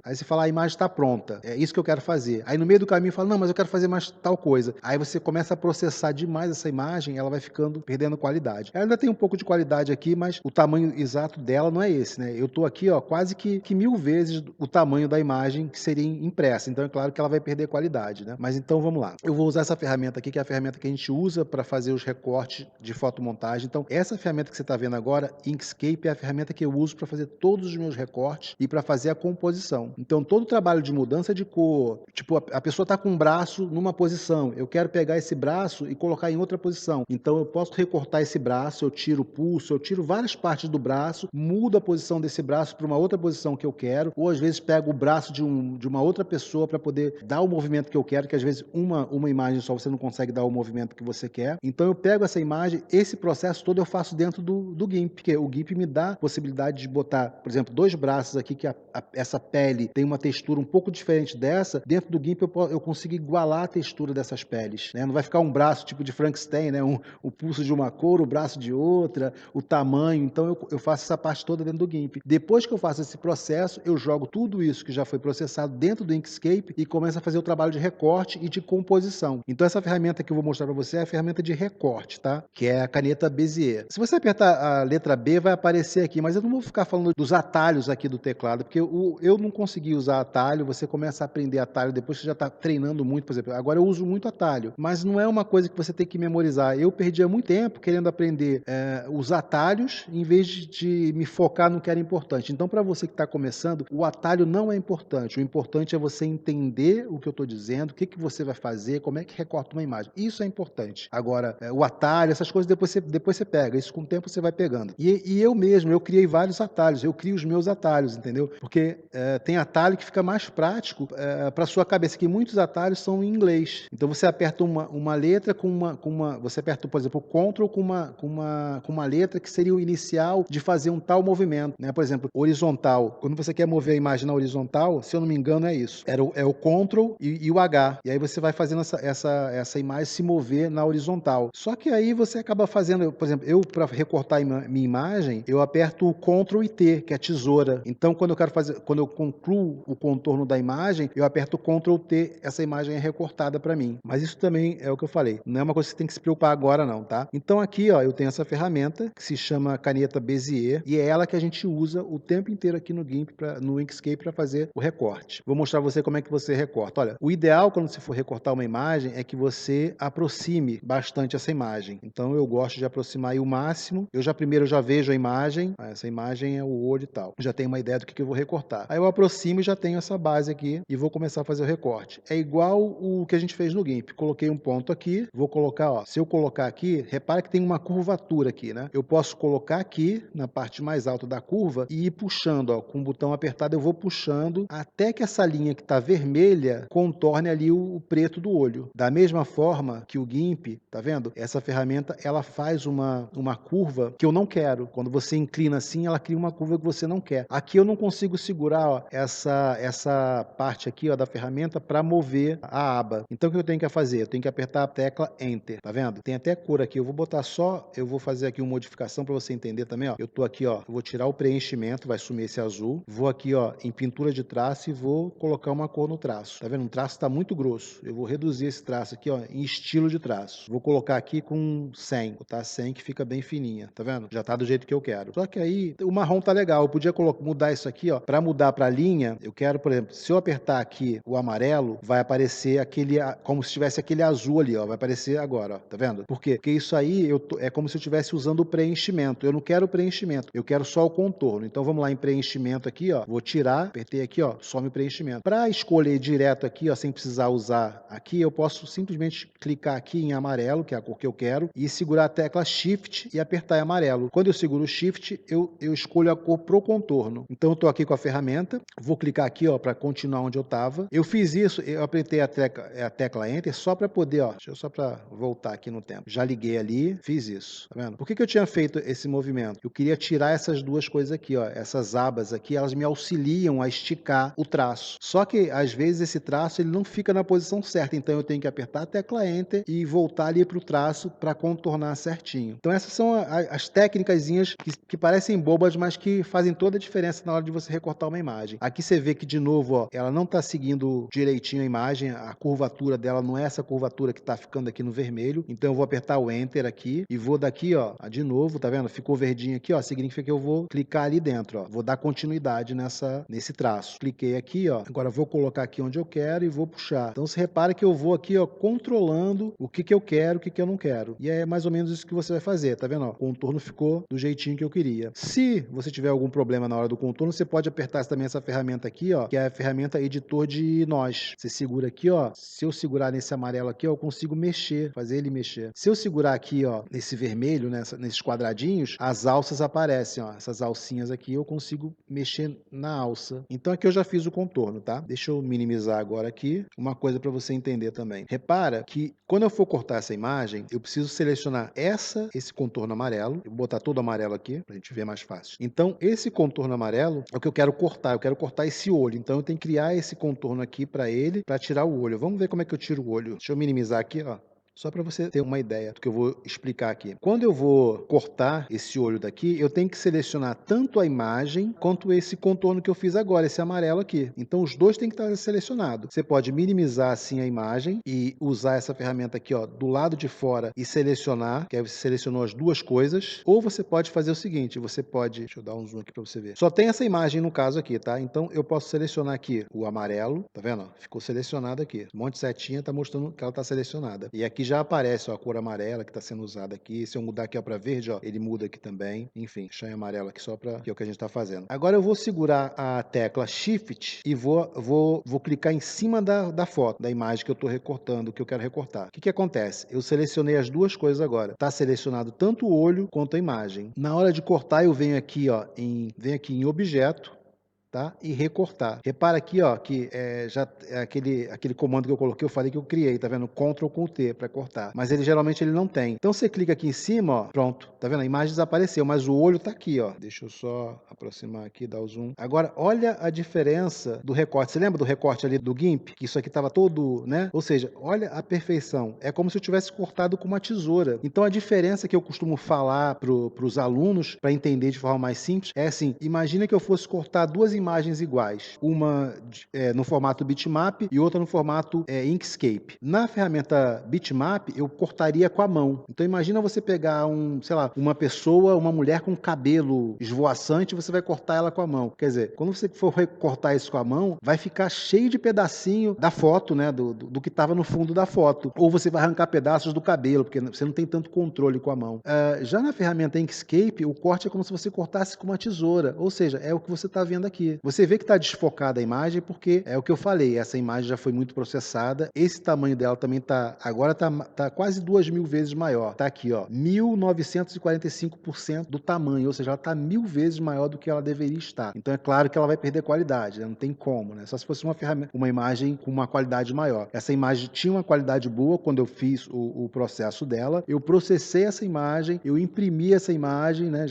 aí você fala, a imagem está pronta, é isso que eu quero fazer. Aí no meio do caminho fala, não, mas eu quero fazer mais tal coisa. Aí você começa a processar demais essa imagem, ela vai perdendo qualidade. Ela ainda tem um pouco de qualidade aqui, mas o tamanho exato dela não é esse, né? Eu tô aqui, ó, quase que 1000 vezes o tamanho da imagem que seria impressa. Então é claro que ela vai perder qualidade, né? Mas então vamos lá. Eu vou usar essa ferramenta aqui, que é a ferramenta que a gente usa para fazer os recortes de fotomontagem. Então essa ferramenta que você está vendo agora, Inkscape, é a ferramenta que eu uso para fazer todos os meus recortes e para fazer a composição. Então todo o trabalho de mudança de cor, tipo a pessoa está com um braço numa posição, eu quero pegar esse braço e colocar em outra posição. Então eu posso recortar esse braço, eu tiro o pulso, eu tiro várias partes do braço, mudo a posição desse braço para uma outra posição que eu quero, ou às vezes pego o braço de uma outra pessoa para poder dar o movimento que eu quero, que às vezes uma imagem só você não consegue dar o movimento que você quer. Então eu pego essa imagem, esse processo todo eu faço dentro do GIMP, porque o GIMP me dá a possibilidade de botar, por exemplo, 2 braços aqui que essa pele tem uma textura um pouco diferente dessa, dentro do GIMP eu consigo igualar a textura dessas peles, né? Não vai ficar um braço tipo de Frankenstein, né? O pulso de uma cor, o braço de outra, o tamanho. Então eu faço essa parte toda dentro do GIMP. Depois que eu faço esse processo, eu jogo tudo isso que já foi processado dentro do Inkscape e começo a fazer o trabalho de recorte e de composição. Então essa ferramenta que eu vou mostrar para você é a ferramenta de recorte, tá? Que é a caneta Bezier. Se você apertar a letra B, vai aparecer aqui, mas eu não vou ficar falando dos atalhos aqui do teclado, porque eu não consegui usar atalho. Você começa a aprender atalho depois que você já está treinando muito, por exemplo. Agora eu uso muito atalho, mas não é uma coisa que você tem que memorizar. Eu perdia muito tempo querendo aprender os atalhos, em vez de me focar no que era importante. Então, para você que está começando, o atalho não é importante. O importante é você entender o que eu estou dizendo, o que você vai fazer, como é que recorta uma imagem. Isso é importante. Agora, o atalho, essas coisas depois você pega. Isso com o tempo você vai pegando. E eu mesmo, eu criei vários atalhos. Eu crio os meus atalhos, entendeu? Porque tem atalho que fica mais prático para sua cabeça, que muitos atalhos são em inglês. Então você aperta uma letra você aperta, por exemplo, o Ctrl com uma letra que seria o inicial de fazer um tal movimento, né? Por exemplo, horizontal. Quando você quer mover a imagem na horizontal, se eu não me engano é isso. É o Ctrl e o H. E aí você vai fazendo essa imagem se mover na horizontal. Só que aí você acaba fazendo, por exemplo, eu para recortar minha imagem, eu aperto o Ctrl e T, que é a tesoura. Então quando eu concluo o contorno da imagem, eu aperto o Ctrl T, essa imagem é recortada para mim. Mas isso também é o que eu falei. Não é uma coisa que você tem que se preocupar agora não, tá? Então aqui, ó, eu tenho essa ferramenta que se chama caneta Bezier e é ela que a gente usa o tempo inteiro aqui no GIMP, no Inkscape para fazer o recorte. Vou mostrar você como é que você recorta. Olha, o ideal quando você for recortar uma imagem é que você aproxime bastante essa imagem. Então eu gosto de aproximar aí o máximo. Primeiro eu já vejo a imagem. Essa imagem é o olho e tal. Já tenho uma ideia do que eu vou recortar. Aí eu aproximo e já tenho essa base aqui e vou começar a fazer o recorte. É igual o que a gente fez no GIMP. Coloquei um ponto aqui, vou colocar, ó, se eu colocar aqui, repara que tem uma curvatura aqui, né? Eu posso colocar aqui na parte mais alta da curva e ir puxando, ó, com o botão apertado eu vou puxando até que essa linha que está vermelha contorne ali o preto do olho. Da mesma forma que o GIMP, tá vendo? Essa ferramenta, ela faz uma curva que eu não quero. Quando você inclina assim, ela cria uma curva que você não quer. Aqui eu não consigo segurar, ó, essa parte aqui, ó, da ferramenta para mover a aba. Então o que eu tenho que fazer? Eu tenho que apertar a tecla Enter, tá vendo? Tem até cor aqui. Eu vou fazer aqui uma modificação para você entender também, ó. Eu tô aqui, ó, eu vou tirar o preenchimento, vai sumir esse azul. Vou aqui, ó, em pintura de traço e vou colocar uma cor no traço. Tá vendo? O traço está muito grosso. Eu vou reduzir esse traço aqui, ó, em estilo de traço. Vou colocar aqui com 100, tá? 100 que fica bem fininha, tá vendo? Já tá do jeito que eu quero. Só que aí o marrom tá legal. Eu podia mudar isso aqui, ó, para mudar para a linha. Eu quero, por exemplo, se eu apertar aqui o amarelo, vai aparecer como se tivesse aquele azul ali, ó, vai aparecer agora, ó, tá vendo? Por quê? Porque isso aí é como se eu estivesse usando o preenchimento. Eu não quero o preenchimento, eu quero só o contorno. Então vamos lá em preenchimento aqui, ó, vou tirar, apertei aqui, ó, some o preenchimento. Para escolher direto aqui, ó, sem precisar usar aqui, eu posso simplesmente clicar aqui em amarelo, que é a cor que eu quero, e segurar a tecla Shift e apertar em amarelo. Quando eu seguro o Shift, eu escolho a cor pro contorno. Então eu tô aqui com a ferramenta, vou clicar aqui, ó, para continuar onde eu estava. Eu fiz isso, eu apertei a tecla Enter só para poder, ó, só para voltar aqui no tempo. Já liguei ali, fiz isso, tá vendo? Por que eu tinha feito esse movimento? Eu queria tirar essas duas coisas aqui, ó, essas abas aqui, elas me auxiliam a esticar o traço. Só que às vezes esse traço ele não fica na posição certa, então eu tenho que apertar a tecla Enter e voltar ali para o traço para contornar certinho. Então essas são as técnicazinhas que parecem bobas, mas que fazem toda a diferença na hora de você recortar uma imagem. Aqui você vê que de novo, ó, ela não está seguindo direitinho a imagem, a curvatura dela não é essa curvatura que está ficando aqui no vermelho. Então eu vou apertar o Enter aqui e vou daqui, ó, de novo, tá vendo? Ficou verdinho aqui, ó, significa que eu vou clicar ali dentro, ó. Vou dar continuidade nesse traço. Cliquei aqui, ó. Agora vou colocar aqui onde eu quero e vou puxar. Então você repara que eu vou aqui, ó, controlando o que eu quero, o que eu não quero. E é mais ou menos isso que você vai fazer, tá vendo? Ó, o contorno ficou do jeitinho que eu queria. Se você tiver algum problema na hora do contorno, você pode apertar também essa ferramenta aqui, ó, que é a ferramenta editor de nós. Você segura aqui, ó. Se eu segurar nesse amarelo aqui, ó, eu consigo mexer, fazer ele mexer. Se eu segurar aqui, ó, nesse vermelho, nesses quadradinhos, as alças aparecem, ó. Essas alcinhas aqui eu consigo mexer na alça. Então aqui eu já fiz o contorno, tá? Deixa eu minimizar agora aqui. Uma coisa para você entender também. Repara que quando eu for cortar essa imagem, eu preciso selecionar esse contorno amarelo. Eu vou botar todo amarelo aqui, pra gente ver mais fácil. Então, esse contorno amarelo, o que eu quero cortar esse olho, então eu tenho que criar esse contorno aqui para ele, para tirar o olho. Vamos ver como é que eu tiro o olho. Deixa eu minimizar aqui, ó. Só para você ter uma ideia do que eu vou explicar aqui. Quando eu vou cortar esse olho daqui, eu tenho que selecionar tanto a imagem quanto esse contorno que eu fiz agora, esse amarelo aqui. Então os dois têm que estar selecionados. Você pode minimizar assim a imagem e usar essa ferramenta aqui, ó, do lado de fora e selecionar, que aí você selecionou as duas coisas. Ou você pode fazer o seguinte, você pode, deixa eu dar um zoom aqui para você ver. Só tem essa imagem no caso aqui, tá? Então eu posso selecionar aqui o amarelo, tá vendo? Ficou selecionado aqui. Um monte de setinha tá mostrando que ela tá selecionada. E aqui já aparece, ó, a cor amarela que está sendo usada aqui. Se eu mudar aqui para verde, ó, ele muda aqui também. Enfim, deixar em amarelo aqui só para que é o que a gente está fazendo. Agora eu vou segurar a tecla Shift e vou clicar em cima da foto, da imagem que eu estou recortando, que eu quero recortar. O que acontece? Eu selecionei as duas coisas agora. Está selecionado tanto o olho quanto a imagem. Na hora de cortar, eu venho aqui, ó, venho aqui em objeto, tá? E recortar. Repara aqui, ó, que já é aquele comando que eu coloquei, eu falei que eu criei, tá vendo? Ctrl com T para cortar. Mas ele geralmente ele não tem. Então você clica aqui em cima, ó, pronto. Tá vendo? A imagem desapareceu, mas o olho tá aqui, ó. Deixa eu só aproximar aqui, dar o zoom. Agora, olha a diferença do recorte. Você lembra do recorte ali do GIMP? Que isso aqui tava todo, né? Ou seja, olha a perfeição. É como se eu tivesse cortado com uma tesoura. Então a diferença que eu costumo falar pros alunos, para entender de forma mais simples, é assim, imagina que eu fosse cortar duas imagens iguais, uma no formato bitmap e outra no formato Inkscape. Na ferramenta bitmap, eu cortaria com a mão. Então imagina você pegar sei lá, uma pessoa, uma mulher com cabelo esvoaçante, você vai cortar ela com a mão. Quer dizer, quando você for recortar isso com a mão, vai ficar cheio de pedacinho da foto, né, do que estava no fundo da foto. Ou você vai arrancar pedaços do cabelo, porque você não tem tanto controle com a mão. Já na ferramenta Inkscape, o corte é como se você cortasse com uma tesoura, ou seja, é o que você está vendo aqui. Você vê que está desfocada a imagem porque é o que eu falei, essa imagem já foi muito processada, esse tamanho dela também agora tá quase 2.000 vezes maior. Tá aqui, ó, 1945% do tamanho, ou seja, ela está 1.000 vezes maior do que ela deveria estar. Então é claro que ela vai perder qualidade, né? Não tem como, né? Só se fosse uma imagem com uma qualidade maior. Essa imagem tinha uma qualidade boa quando eu fiz o processo dela, eu processei essa imagem, eu imprimi essa imagem, né?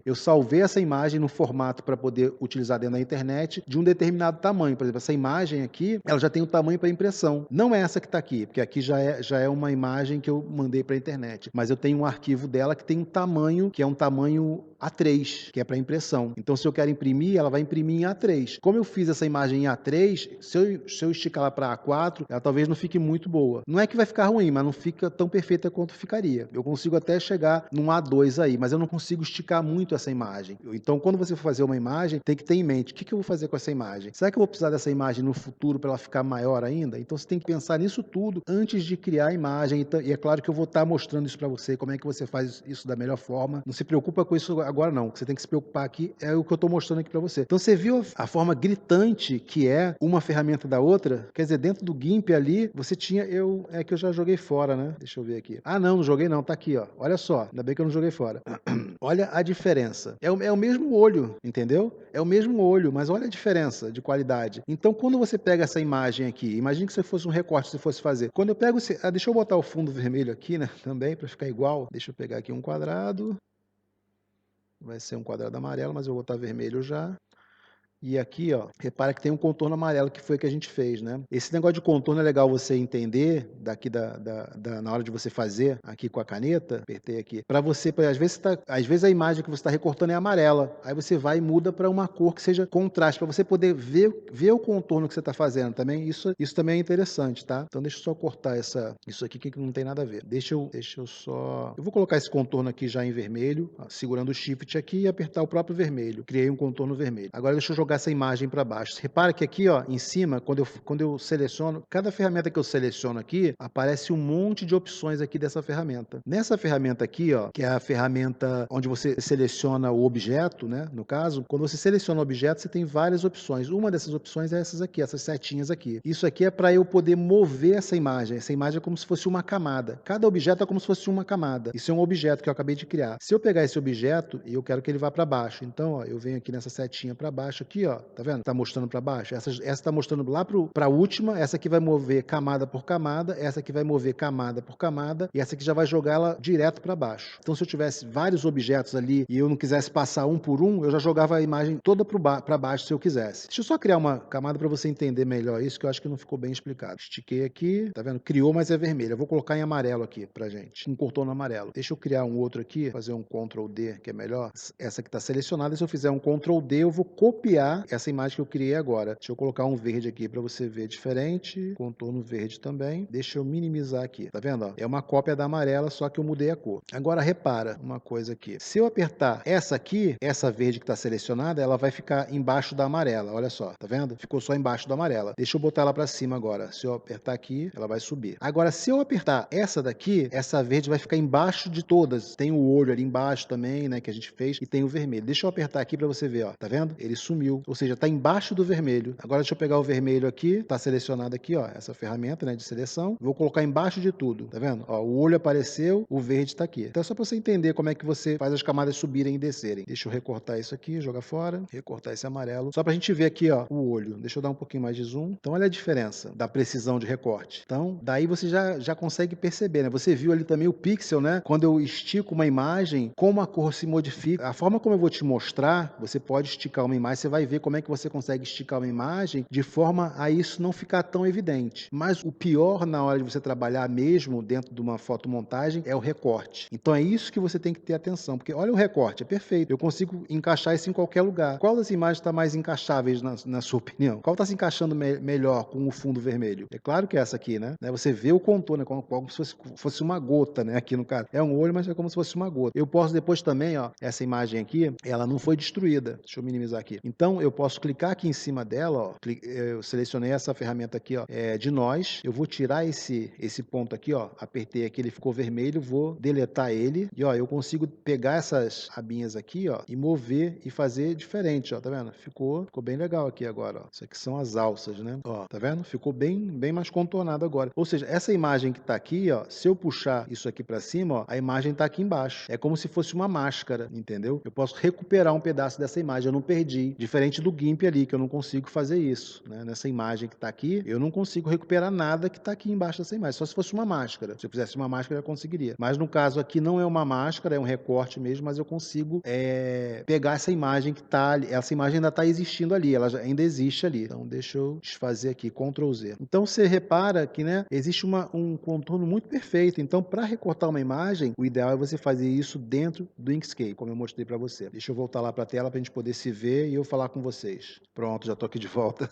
Eu salvei essa imagem no formato para poder utilizar dentro da internet de um determinado tamanho. Por exemplo, essa imagem aqui, ela já tem o tamanho para impressão. Não é essa que está aqui, porque aqui já é uma imagem que eu mandei para a internet. Mas eu tenho um arquivo dela que tem um tamanho, que é um tamanho A3, que é para impressão. Então, se eu quero imprimir, ela vai imprimir em A3. Como eu fiz essa imagem em A3, se eu esticar ela para A4, ela talvez não fique muito boa. Não é que vai ficar ruim, mas não fica tão perfeita quanto ficaria. Eu consigo até chegar num A2 aí, mas eu não consigo esticar muito essa imagem. Então, quando você for fazer uma imagem, tem que ter em mente, o que eu vou fazer com essa imagem? Será que eu vou precisar dessa imagem no futuro para ela ficar maior ainda? Então, você tem que pensar nisso tudo antes de criar a imagem. E é claro que eu vou estar mostrando isso para você, como é que você faz isso da melhor forma. Não se preocupa com isso agora não. O que você tem que se preocupar aqui é o que eu estou mostrando aqui para você. Então, você viu a forma gritante que é uma ferramenta da outra? Quer dizer, dentro do GIMP ali, você tinha... É que eu já joguei fora, né? Deixa eu ver aqui. Ah, não joguei não. Tá aqui, ó. Olha só. Ainda bem que eu não joguei fora. Olha a diferença. É o mesmo olho, entendeu? É o mesmo olho, mas olha a diferença de qualidade. Então, quando você pega essa imagem aqui, imagine que você fosse um recorte, se fosse fazer. Quando eu pego deixa eu botar o fundo vermelho aqui, né? Também, para ficar igual. Deixa eu pegar aqui um quadrado. Vai ser um quadrado amarelo, mas eu vou botar vermelho já. E aqui, ó, repara que tem um contorno amarelo que foi o que a gente fez, né? Esse negócio de contorno é legal você entender daqui na hora de você fazer aqui com a caneta, apertei aqui, para você, às vezes a imagem que você está recortando é amarela, aí você vai e muda para uma cor que seja contraste, para você poder ver o contorno que você está fazendo também. Isso também é interessante, tá? Então deixa eu só cortar isso aqui que não tem nada a ver. Deixa eu só... Eu vou colocar esse contorno aqui já em vermelho, ó, segurando o Shift aqui e apertar o próprio vermelho. Criei um contorno vermelho. Agora deixa eu jogar essa imagem para baixo. Repara que aqui, ó, em cima, quando eu seleciono, cada ferramenta que eu seleciono aqui, aparece um monte de opções aqui dessa ferramenta. Nessa ferramenta aqui, ó, que é a ferramenta onde você seleciona o objeto, né, no caso, quando você seleciona o objeto, você tem várias opções. Uma dessas opções é essas aqui, essas setinhas aqui. Isso aqui é para eu poder mover essa imagem. Essa imagem é como se fosse uma camada. Cada objeto é como se fosse uma camada. Isso é um objeto que eu acabei de criar. Se eu pegar esse objeto e eu quero que ele vá para baixo, então, ó, eu venho aqui nessa setinha para baixo aqui, aqui, ó, tá vendo? Tá mostrando para baixo. Essa tá mostrando lá para a última, essa aqui vai mover camada por camada, essa aqui vai mover camada por camada, e essa aqui já vai jogar ela direto para baixo. Então, se eu tivesse vários objetos ali e eu não quisesse passar um por um, eu já jogava a imagem toda para baixo se eu quisesse. Deixa eu só criar uma camada para você entender melhor isso, que eu acho que não ficou bem explicado. Estiquei aqui, tá vendo? Criou, mas é vermelho. Eu vou colocar em amarelo aqui pra gente. Um contorno amarelo. Deixa eu criar um outro aqui, fazer um Ctrl D, que é melhor. Essa aqui tá selecionada. Se eu fizer um Ctrl D, eu vou copiar essa imagem que eu criei agora. Deixa eu colocar um verde aqui para você ver diferente. Contorno verde também. Deixa eu minimizar aqui. Tá vendo? Ó? É uma cópia da amarela, só que eu mudei a cor. Agora repara uma coisa aqui. Se eu apertar essa aqui, essa verde que está selecionada, ela vai ficar embaixo da amarela. Olha só, tá vendo? Ficou só embaixo da amarela. Deixa eu botar ela para cima agora. Se eu apertar aqui, ela vai subir. Agora, se eu apertar essa daqui, essa verde vai ficar embaixo de todas. Tem o olho ali embaixo também, né, que a gente fez, e tem o vermelho. Deixa eu apertar aqui para você ver, ó. Tá vendo? Ele sumiu. Ou seja, tá embaixo do vermelho. Agora deixa eu pegar o vermelho aqui, tá selecionado aqui, ó, essa ferramenta, né, de seleção. Vou colocar embaixo de tudo, tá vendo? Ó, o olho apareceu, o verde tá aqui. Então é só para você entender como é que você faz as camadas subirem e descerem. Deixa eu recortar isso aqui, jogar fora, recortar esse amarelo, só pra gente ver aqui, ó, o olho. Deixa eu dar um pouquinho mais de zoom. Então olha a diferença da precisão de recorte. Então, daí você já consegue perceber, né? Você viu ali também o pixel, né? Quando eu estico uma imagem, como a cor se modifica. A forma como eu vou te mostrar, você pode esticar uma imagem, você vai ver como é que você consegue esticar uma imagem de forma a isso não ficar tão evidente. Mas o pior na hora de você trabalhar mesmo dentro de uma fotomontagem é o recorte. Então é isso que você tem que ter atenção, porque olha o recorte, é perfeito. Eu consigo encaixar isso em qualquer lugar. Qual das imagens está mais encaixáveis na sua opinião? Qual está se encaixando melhor com o fundo vermelho? É claro que é essa aqui, né? Você vê o contorno, né? Como se fosse uma gota, né? Aqui no caso. É um olho, mas é como se fosse uma gota. Eu posso depois também, ó, essa imagem aqui, ela não foi destruída. Deixa eu minimizar aqui. Então eu posso clicar aqui em cima dela, ó. Eu selecionei essa ferramenta aqui, ó, de nós. Eu vou tirar esse ponto aqui, ó. Apertei aqui, ele ficou vermelho, vou deletar ele. E ó, eu consigo pegar essas abinhas aqui, ó, e mover e fazer diferente, ó, tá vendo? Ficou bem legal aqui agora, ó. Isso aqui são as alças, né? Ó, tá vendo? Ficou bem mais contornado agora. Ou seja, essa imagem que tá aqui, ó, se eu puxar isso aqui para cima, ó, a imagem tá aqui embaixo. É como se fosse uma máscara, entendeu? Eu posso recuperar um pedaço dessa imagem, eu não perdi. Diferente do GIMP ali, que eu não consigo fazer isso, né? Nessa imagem que tá aqui, eu não consigo recuperar nada que tá aqui embaixo dessa imagem, só se fosse uma máscara. Se eu fizesse uma máscara, eu conseguiria. Mas no caso aqui não é uma máscara, é um recorte mesmo, mas eu consigo pegar essa imagem que tá ali. Essa imagem ainda está existindo ali, ela ainda existe ali. Então deixa eu desfazer aqui, Ctrl Z. Então você repara que, né, existe um contorno muito perfeito. Então, para recortar uma imagem, o ideal é você fazer isso dentro do Inkscape, como eu mostrei para você. Deixa eu voltar lá para a tela para a gente poder se ver e eu falar com vocês. Pronto, já estou aqui de volta.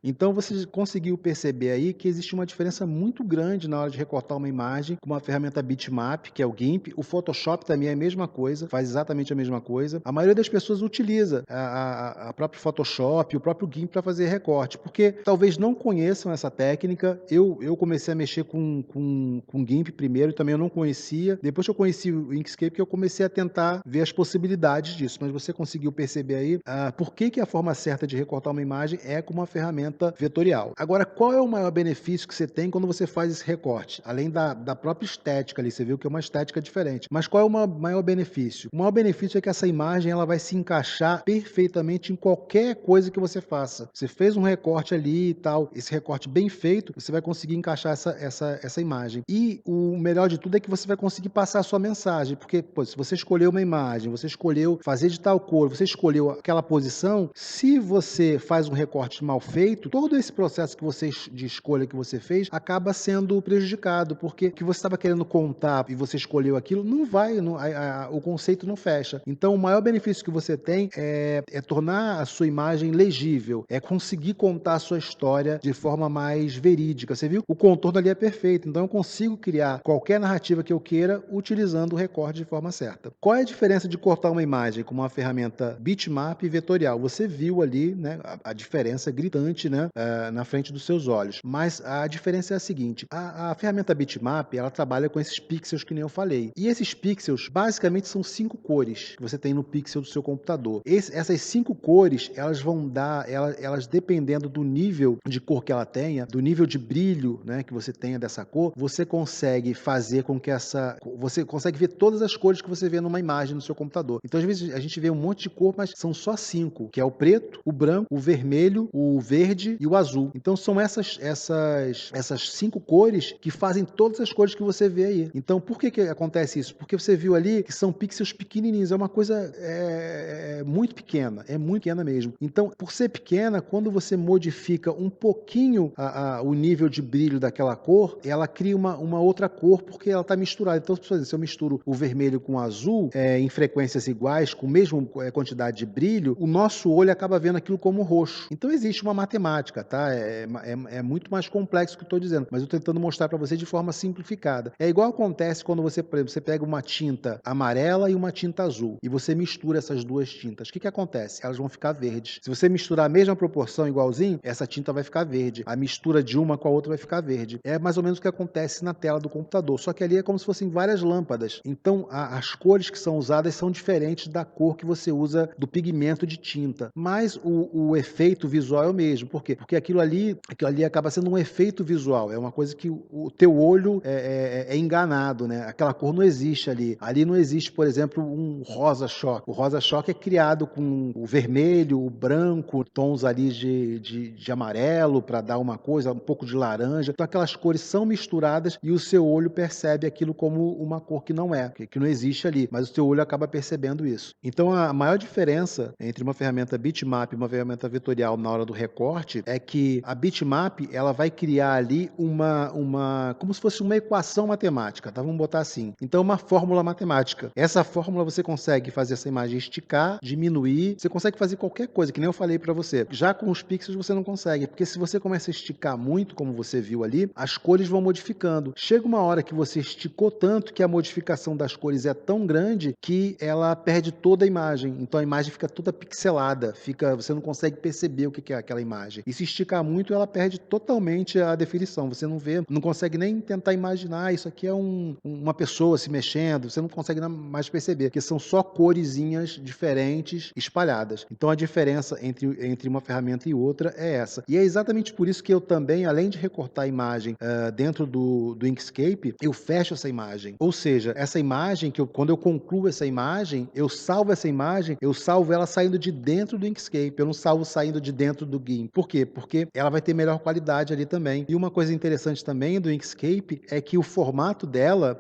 Então você conseguiu perceber aí que existe uma diferença muito grande na hora de recortar uma imagem com uma ferramenta bitmap, que é o GIMP. O Photoshop também é a mesma coisa, faz exatamente a mesma coisa. A maioria das pessoas utiliza a própria Photoshop, o próprio GIMP para fazer recorte, porque talvez não conheçam essa técnica. Eu comecei a mexer com GIMP primeiro, também eu não conhecia. Depois que eu conheci o Inkscape, que eu comecei a tentar ver as possibilidades disso. Mas você conseguiu perceber aí por que a forma certa de recortar uma imagem é com uma ferramenta vetorial. Agora, qual é o maior benefício que você tem quando você faz esse recorte? Além da própria estética ali, você viu que é uma estética diferente. Mas qual é o maior benefício? O maior benefício é que essa imagem ela vai se encaixar perfeitamente em qualquer coisa que você faça. Você fez um recorte ali e tal, esse recorte bem feito, você vai conseguir encaixar essa imagem. E o melhor de tudo é que você vai conseguir passar a sua mensagem, porque pô, se você escolheu uma imagem, você escolheu fazer de tal cor, você escolheu aquela posição, se você faz um recorte mal feito, todo esse processo de escolha que você fez acaba sendo prejudicado, porque o que você estava querendo contar e você escolheu aquilo, não vai, o conceito não fecha. Então, o maior benefício que você tem é tornar a sua imagem legível, é conseguir contar a sua história de forma mais verídica. Você viu? O contorno ali é perfeito, então eu consigo criar qualquer narrativa que eu queira utilizando o recorte de forma certa. Qual é a diferença de cortar uma imagem com uma ferramenta bitmap e vetorial? Você viu ali, né, a diferença gritante, né, na frente dos seus olhos. Mas a diferença é a seguinte: a ferramenta bitmap ela trabalha com esses pixels que nem eu falei. E esses pixels basicamente são 5 cores que você tem no pixel do seu computador. Essas 5 cores elas vão dar, elas dependendo do nível de cor que ela tenha, do nível de brilho, né, que você tenha dessa cor, você consegue fazer com que você consegue ver todas as cores que você vê numa imagem no seu computador. Então às vezes a gente vê um monte de cor, mas são só 5, que é o preto, o branco, o vermelho, o verde e o azul. Então são essas 5 cores que fazem todas as cores que você vê aí. Então por que acontece isso? Porque você viu ali que são pixels pequenininhos, é uma coisa muito pequena, é muito pequena mesmo. Então, por ser pequena, quando você modifica um pouquinho o nível de brilho daquela cor, ela cria uma outra cor porque ela está misturada. Então, por exemplo, se eu misturo o vermelho com o azul em frequências iguais, com a mesma quantidade de brilho, o nosso olho acaba vendo aquilo como roxo. Então, existe uma matemática, tá? É muito mais complexo que eu estou dizendo, mas eu estou tentando mostrar para você de forma simplificada. É igual acontece quando você, por exemplo, você pega uma tinta amarela e uma tinta azul e você mistura essas duas tintas. O que acontece? Elas vão ficar verdes. Se você misturar a mesma proporção igualzinho, essa tinta vai ficar verde. A mistura de uma com a outra vai ficar verde. É mais ou menos o que acontece na tela do computador, só que ali é como se fossem várias lâmpadas. Então, as cores que são usadas são diferentes da cor que você usa do pigmento de tinta. Mas o efeito visual é o mesmo. Por quê? Porque aquilo ali acaba sendo um efeito visual. É uma coisa que o teu olho é enganado, né? Aquela cor não existe ali. Ali não existe, por exemplo, um rosa-choque. O rosa-choque é criado com o vermelho, o branco, tons ali de amarelo para dar uma coisa, um pouco de laranja. Então aquelas cores são misturadas e o seu olho percebe aquilo como uma cor que não é, que não existe ali, mas o seu olho acaba percebendo isso. Então a maior diferença entre uma ferramenta bitmap e uma ferramenta vetorial na hora do recorte é que a bitmap ela vai criar ali como se fosse uma equação matemática, tá? Vamos botar assim. Então uma fórmula matemática. Essa fórmula você consegue fazer essa imagem esticar, diminuir, você consegue fazer qualquer coisa, que nem eu falei para você. Já com os pixels você não consegue, porque se você começa a esticar muito, como você viu ali, as cores vão modificando. Chega uma hora que você esticou tanto que a modificação das cores é tão grande que ela perde toda a imagem. Então a imagem fica toda pixelada, você não consegue perceber o que é aquela imagem. E se esticar muito, ela perde totalmente a definição. Você não vê, não consegue nem tentar imaginar, isso aqui é uma pessoa se mexendo, você não consegue mais perceber, porque são só coresinhas diferentes espalhadas. Então a diferença entre uma ferramenta e outra é essa. E é exatamente por isso que eu também, além de recortar a imagem dentro do Inkscape, eu fecho essa imagem. Ou seja, essa imagem, quando eu concluo essa imagem, eu salvo ela saindo de dentro do Inkscape, eu não salvo saindo de dentro do GIMP. Por quê? Porque ela vai ter melhor qualidade ali também. E uma coisa interessante também do Inkscape é que o formato dela,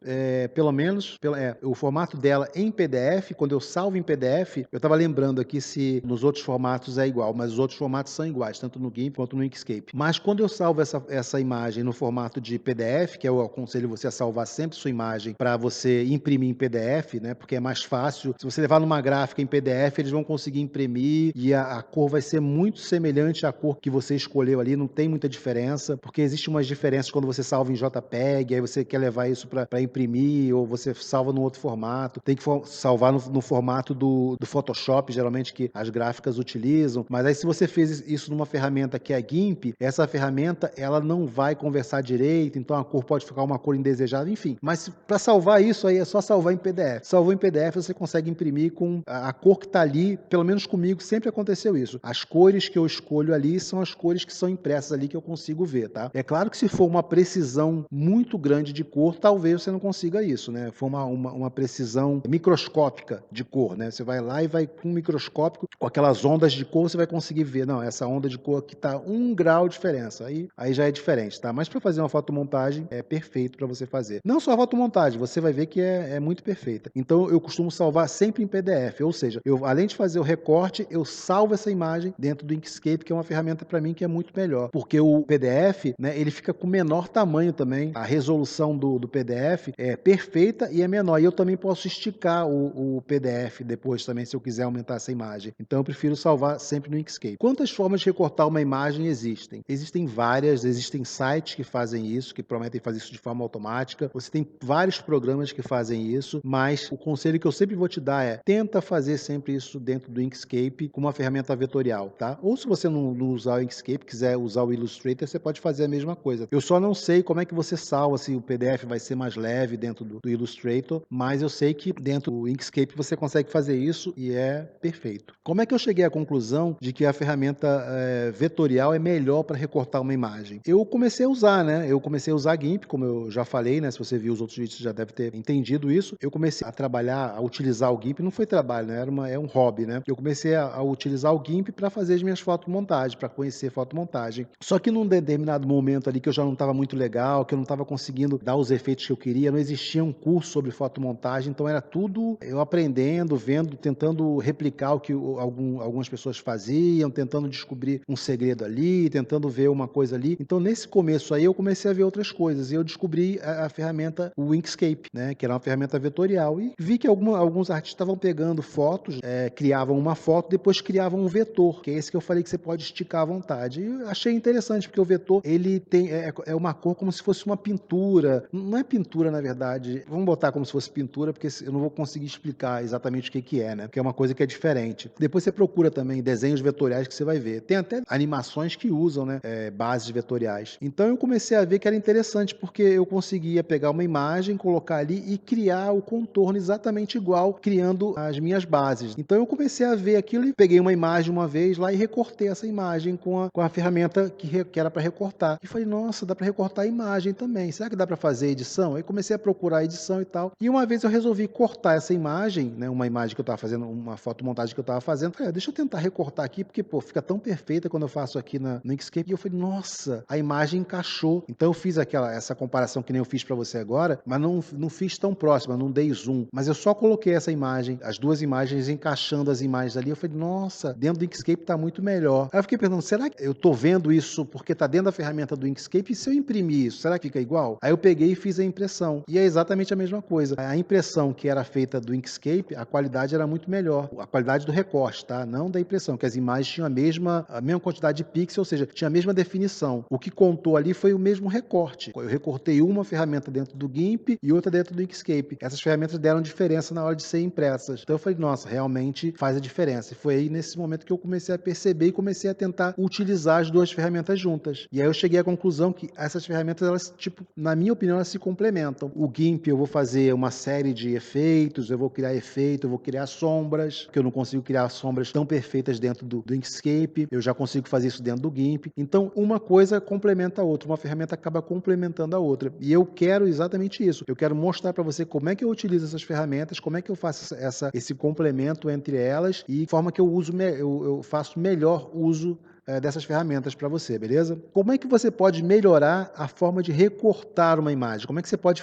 o formato dela em PDF, quando eu salvo em PDF, eu estava lembrando aqui se nos outros formatos é igual, mas os outros formatos são iguais, tanto no GIMP quanto no Inkscape. Mas quando eu salvo essa imagem no formato de PDF, que eu aconselho você a salvar sempre sua imagem para você imprimir em PDF, né? Porque é mais fácil. Se você levar numa gráfica em PDF, eles vão conseguir imprimir e a cor vai ser muito semelhante à cor que você escolheu ali, não tem muita diferença, porque existem umas diferenças quando você salva em JPEG, aí você quer levar isso para imprimir, ou você salva num outro formato, tem que salvar no formato do Photoshop, geralmente que as gráficas utilizam, mas aí se você fez isso numa ferramenta que é GIMP, essa ferramenta ela não vai conversar direito, então a cor pode ficar uma cor indesejada, enfim. Mas para salvar isso aí é só salvar em PDF. Salvou em PDF, você consegue imprimir com a cor que está ali, pelo menos comigo sempre aconteceu isso. As cores que eu escolho ali são as cores que são impressas ali que eu consigo ver, tá? É claro que se for uma precisão muito grande de cor, talvez você não consiga isso, né? For uma precisão microscópica de cor, né? Você vai lá e vai com um microscópico, com aquelas ondas de cor, você vai conseguir ver, não, essa onda de cor aqui tá 1 grau de diferença, aí já é diferente, tá? Mas para fazer uma fotomontagem é perfeito para você fazer. Não só a fotomontagem, você vai ver que é muito perfeita. Então eu costumo salvar sempre em PDF, ou seja, eu além de fazer o recorte, eu salvo essa imagem dentro do Inkscape, que é uma ferramenta para mim que é muito melhor, porque o PDF, né, ele fica com menor tamanho também, a resolução do PDF é perfeita e é menor, e eu também posso esticar o PDF depois também, se eu quiser aumentar essa imagem. Então eu prefiro salvar sempre no Inkscape. Quantas formas de recortar uma imagem existem? Existem várias, existem sites que fazem isso, que prometem fazer isso de forma automática, você tem vários programas que fazem isso, mas o conselho que eu sempre vou te dar é, tenta fazer sempre isso dentro do Inkscape com uma ferramenta vetorial, tá? Ou se você não usar o Inkscape, quiser usar o Illustrator, você pode fazer a mesma coisa. Eu só não sei como é que você salva, se o PDF vai ser mais leve dentro do Illustrator, mas eu sei que dentro do Inkscape você consegue fazer isso e é perfeito. Como é que eu cheguei à conclusão de que a ferramenta vetorial é melhor para recortar uma imagem? Eu comecei a usar, né? Eu comecei a usar GIMP, como eu já falei, né? Se você viu os outros vídeos, você já deve ter entendido isso. Eu comecei a trabalhar, a utilizar o GIMP, não foi trabalho, né? É um hobby, né? Eu comecei a a utilizar o GIMP para fazer as minhas fotomontagens, para conhecer fotomontagem. Só que num determinado momento ali que eu já não estava muito legal, que eu não estava conseguindo dar os efeitos que eu queria, não existia um curso sobre fotomontagem, então era tudo eu aprendendo, vendo, tentando replicar o que algumas pessoas faziam, tentando descobrir um segredo ali, tentando ver uma coisa ali. Então nesse começo aí eu comecei a ver outras coisas e eu descobri a ferramenta, o Inkscape, né, que era uma ferramenta vetorial, e vi que alguns artistas estavam pegando fotos, criavam uma foto, depois criavam um vetor, que é esse que eu falei que você pode esticar à vontade. E eu achei interessante, porque o vetor, ele tem, é uma cor como se fosse uma pintura. Não é pintura, na verdade. Vamos botar como se fosse pintura, porque eu não vou conseguir explicar exatamente o que é, né? Porque é uma coisa que é diferente. Depois você procura também desenhos vetoriais que você vai ver. Tem até animações que usam, né? Bases vetoriais. Então eu comecei a ver que era interessante, porque eu conseguia pegar uma imagem, colocar ali e criar o contorno exatamente igual, criando as minhas bases. Então eu comecei a ver aquilo e peguei uma imagem uma vez lá e recortei essa imagem com a ferramenta que era para recortar. E falei, nossa, dá para recortar a imagem também. Será que dá para fazer edição? Aí comecei a procurar a edição e tal. E uma vez eu resolvi cortar essa imagem, né, uma imagem que eu estava fazendo, uma fotomontagem que eu estava fazendo. Falei, deixa eu tentar recortar aqui, porque pô, fica tão perfeita quando eu faço aqui no Inkscape. E eu falei, nossa, a imagem encaixou. Então eu fiz essa comparação que nem eu fiz para você agora, mas não fiz tão próxima, não dei zoom. Mas eu só coloquei essa imagem, as duas imagens, encaixando as imagens ali. Eu falei, nossa, dentro do Inkscape está muito melhor. Aí eu fiquei pensando, será que eu estou vendo isso porque está dentro da ferramenta do Inkscape? E se eu imprimir isso, será que fica igual? Aí eu peguei e fiz a impressão. E é exatamente a mesma coisa. A impressão que era feita do Inkscape, a qualidade era muito melhor. A qualidade do recorte, tá? Não da impressão, que as imagens tinham a mesma quantidade de pixels, ou seja, tinha a mesma definição. O que contou ali foi o mesmo recorte. Eu recortei uma ferramenta dentro do GIMP e outra dentro do Inkscape. Essas ferramentas deram diferença na hora de ser impressas. Então eu falei, nossa, realmente faz a diferença. E foi aí nesse momento que eu comecei a perceber e comecei a tentar utilizar as duas ferramentas juntas. E aí eu cheguei à conclusão que essas ferramentas, elas, tipo, na minha opinião, elas se complementam. O GIMP eu vou fazer uma série de efeitos, eu vou criar efeito, eu vou criar sombras, que eu não consigo criar sombras tão perfeitas dentro do Inkscape, eu já consigo fazer isso dentro do GIMP. Então, uma coisa complementa a outra, uma ferramenta acaba complementando a outra. E eu quero exatamente isso. Eu quero mostrar para você como é que eu utilizo essas ferramentas, como é que eu faço esse complemento entre elas e forma que eu faço melhor uso dessas ferramentas para você, beleza? Como é que você pode melhorar a forma de recortar uma imagem? Como é que você pode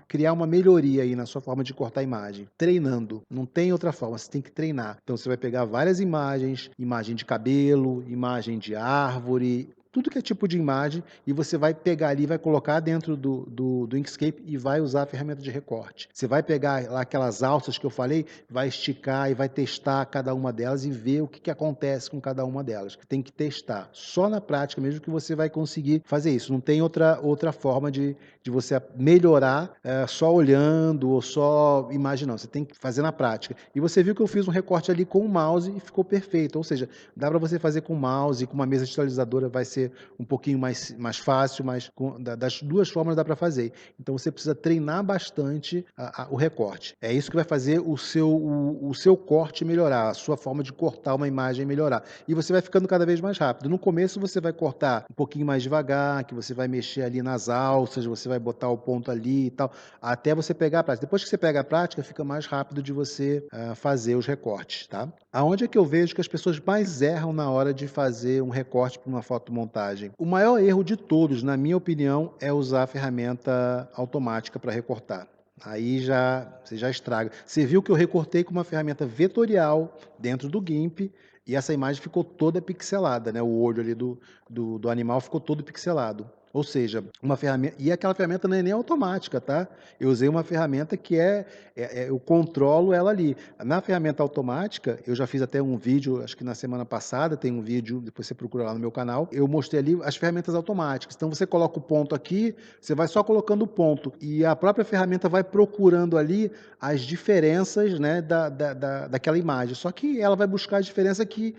criar uma melhoria aí na sua forma de cortar a imagem? Treinando. Não tem outra forma, você tem que treinar. Então você vai pegar várias imagens, imagem de cabelo, imagem de árvore, tudo que é tipo de imagem, e você vai pegar ali, vai colocar dentro do Inkscape e vai usar a ferramenta de recorte. Você vai pegar lá aquelas alças que eu falei, vai esticar e vai testar cada uma delas e ver o que acontece com cada uma delas. Tem que testar. Só na prática mesmo que você vai conseguir fazer isso. Não tem outra forma de você melhorar só olhando ou só imaginando. Você tem que fazer na prática. E você viu que eu fiz um recorte ali com o mouse e ficou perfeito. Ou seja, dá para você fazer com o mouse, com uma mesa digitalizadora vai ser um pouquinho mais fácil, mas das duas formas dá para fazer. Então você precisa treinar bastante o recorte. É isso que vai fazer o seu corte melhorar, a sua forma de cortar uma imagem melhorar. E você vai ficando cada vez mais rápido. No começo você vai cortar um pouquinho mais devagar, que você vai mexer ali nas alças, você vai botar o ponto ali e tal, até você pegar a prática. Depois que você pega a prática, fica mais rápido de você fazer os recortes, tá? Aonde é que eu vejo que as pessoas mais erram na hora de fazer um recorte para uma fotomontagem? O maior erro de todos, na minha opinião, é usar a ferramenta automática para recortar. Aí você já estraga. Você viu que eu recortei com uma ferramenta vetorial dentro do GIMP e essa imagem ficou toda pixelada, né? O olho ali do animal ficou todo pixelado. Ou seja, uma ferramenta. E aquela ferramenta não é nem automática, tá? Eu usei uma ferramenta que eu controlo ela ali. Na ferramenta automática, eu já fiz até um vídeo, acho que na semana passada, tem um vídeo, depois você procura lá no meu canal. Eu mostrei ali as ferramentas automáticas. Então você coloca o ponto aqui, você vai só colocando o ponto. E a própria ferramenta vai procurando ali as diferenças, né, daquela imagem. Só que ela vai buscar a diferença que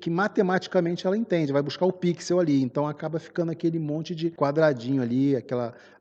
matematicamente ela entende, vai buscar o pixel ali, então acaba ficando aquele monte de quadradinho ali,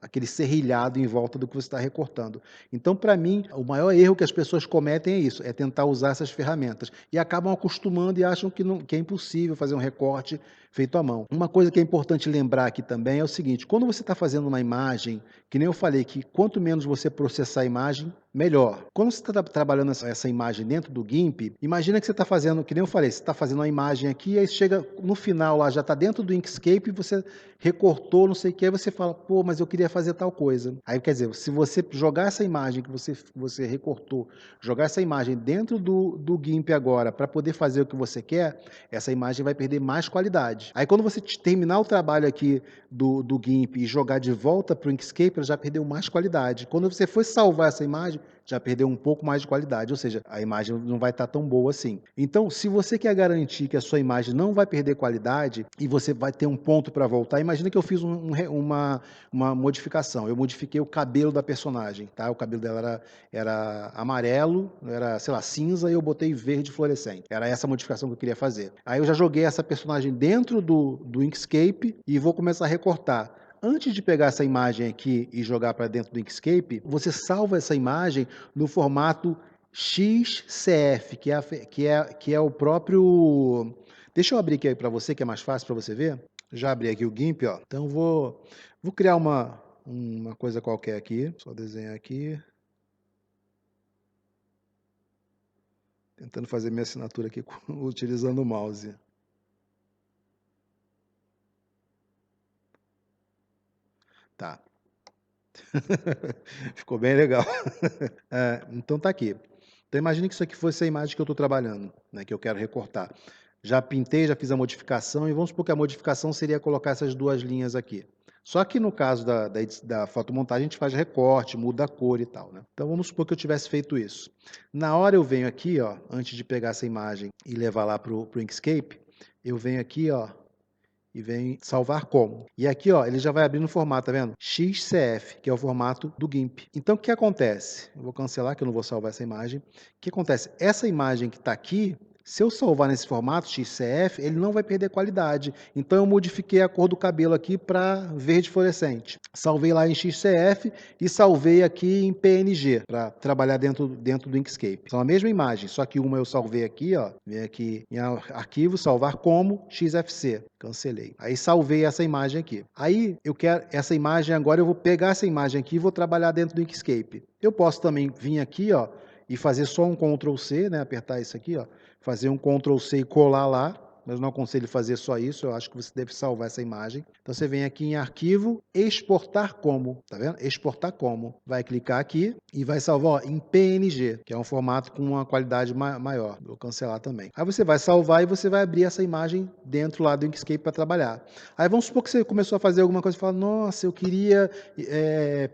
aquele serrilhado em volta do que você está recortando. Então, para mim, o maior erro que as pessoas cometem é isso, é tentar usar essas ferramentas e acabam acostumando e acham que é impossível fazer um recorte feito à mão. Uma coisa que é importante lembrar aqui também é o seguinte, quando você está fazendo uma imagem, que nem eu falei que quanto menos você processar a imagem, melhor. Quando você está trabalhando essa imagem dentro do GIMP, imagina que você está fazendo, que nem eu falei, você está fazendo uma imagem aqui, aí chega no final lá, já está dentro do Inkscape, você recortou, não sei o que, aí você fala, pô, mas eu queria fazer tal coisa. Aí quer dizer, se você jogar essa imagem que você recortou, jogar essa imagem dentro do GIMP agora, para poder fazer o que você quer, essa imagem vai perder mais qualidade. Aí quando você terminar o trabalho aqui do GIMP e jogar de volta para o Inkscape, ela já perdeu mais qualidade. Quando você for salvar essa imagem, já perdeu um pouco mais de qualidade, ou seja, a imagem não vai estar tão boa assim. Então, se você quer garantir que a sua imagem não vai perder qualidade e você vai ter um ponto para voltar, imagina que eu fiz uma modificação. Eu modifiquei o cabelo da personagem, tá? O cabelo dela era amarelo, era, sei lá, cinza, e eu botei verde fluorescente. Era essa modificação que eu queria fazer. Aí eu já joguei essa personagem dentro do Inkscape e vou começar a recortar. Antes de pegar essa imagem aqui e jogar para dentro do Inkscape, você salva essa imagem no formato XCF, que é o próprio... Deixa eu abrir aqui para você, que é mais fácil para você ver. Já abri aqui o GIMP, ó. Então vou criar uma coisa qualquer aqui. Só desenhar aqui. Tentando fazer minha assinatura aqui utilizando o mouse. Tá. Ficou bem legal. Então tá aqui. Então imagine que isso aqui fosse a imagem que eu estou trabalhando, né, que eu quero recortar. Já pintei, já fiz a modificação, e vamos supor que a modificação seria colocar essas duas linhas aqui. Só que no caso da fotomontagem, a gente faz recorte, muda a cor e tal, né? Então vamos supor que eu tivesse feito isso. Na hora eu venho aqui, ó, antes de pegar essa imagem e levar lá para o Inkscape, eu venho aqui, ó, e vem salvar como. E aqui, ó, ele já vai abrir no formato, tá vendo? XCF, que é o formato do GIMP. Então, o que acontece? Eu vou cancelar, que eu não vou salvar essa imagem. O que acontece? Essa imagem que está aqui, se eu salvar nesse formato XCF, ele não vai perder qualidade. Então, eu modifiquei a cor do cabelo aqui para verde fluorescente. Salvei lá em XCF e salvei aqui em PNG, para trabalhar dentro do Inkscape. São a mesma imagem, só que uma eu salvei aqui, ó, vem aqui em arquivo, salvar como XFC. Cancelei. Aí salvei essa imagem aqui. Aí eu quero essa imagem agora, eu vou pegar essa imagem aqui e vou trabalhar dentro do Inkscape. Eu posso também vir aqui, ó, e fazer só um Ctrl C, né, apertar isso aqui, ó, fazer um Ctrl C e colar lá, mas não aconselho fazer só isso, eu acho que você deve salvar essa imagem. Então você vem aqui em arquivo, exportar como, tá vendo? Exportar como. Vai clicar aqui e vai salvar, ó, em PNG, que é um formato com uma qualidade maior. Vou cancelar também. Aí você vai salvar e você vai abrir essa imagem dentro lá do Inkscape para trabalhar. Aí vamos supor que você começou a fazer alguma coisa e fala, nossa, eu queria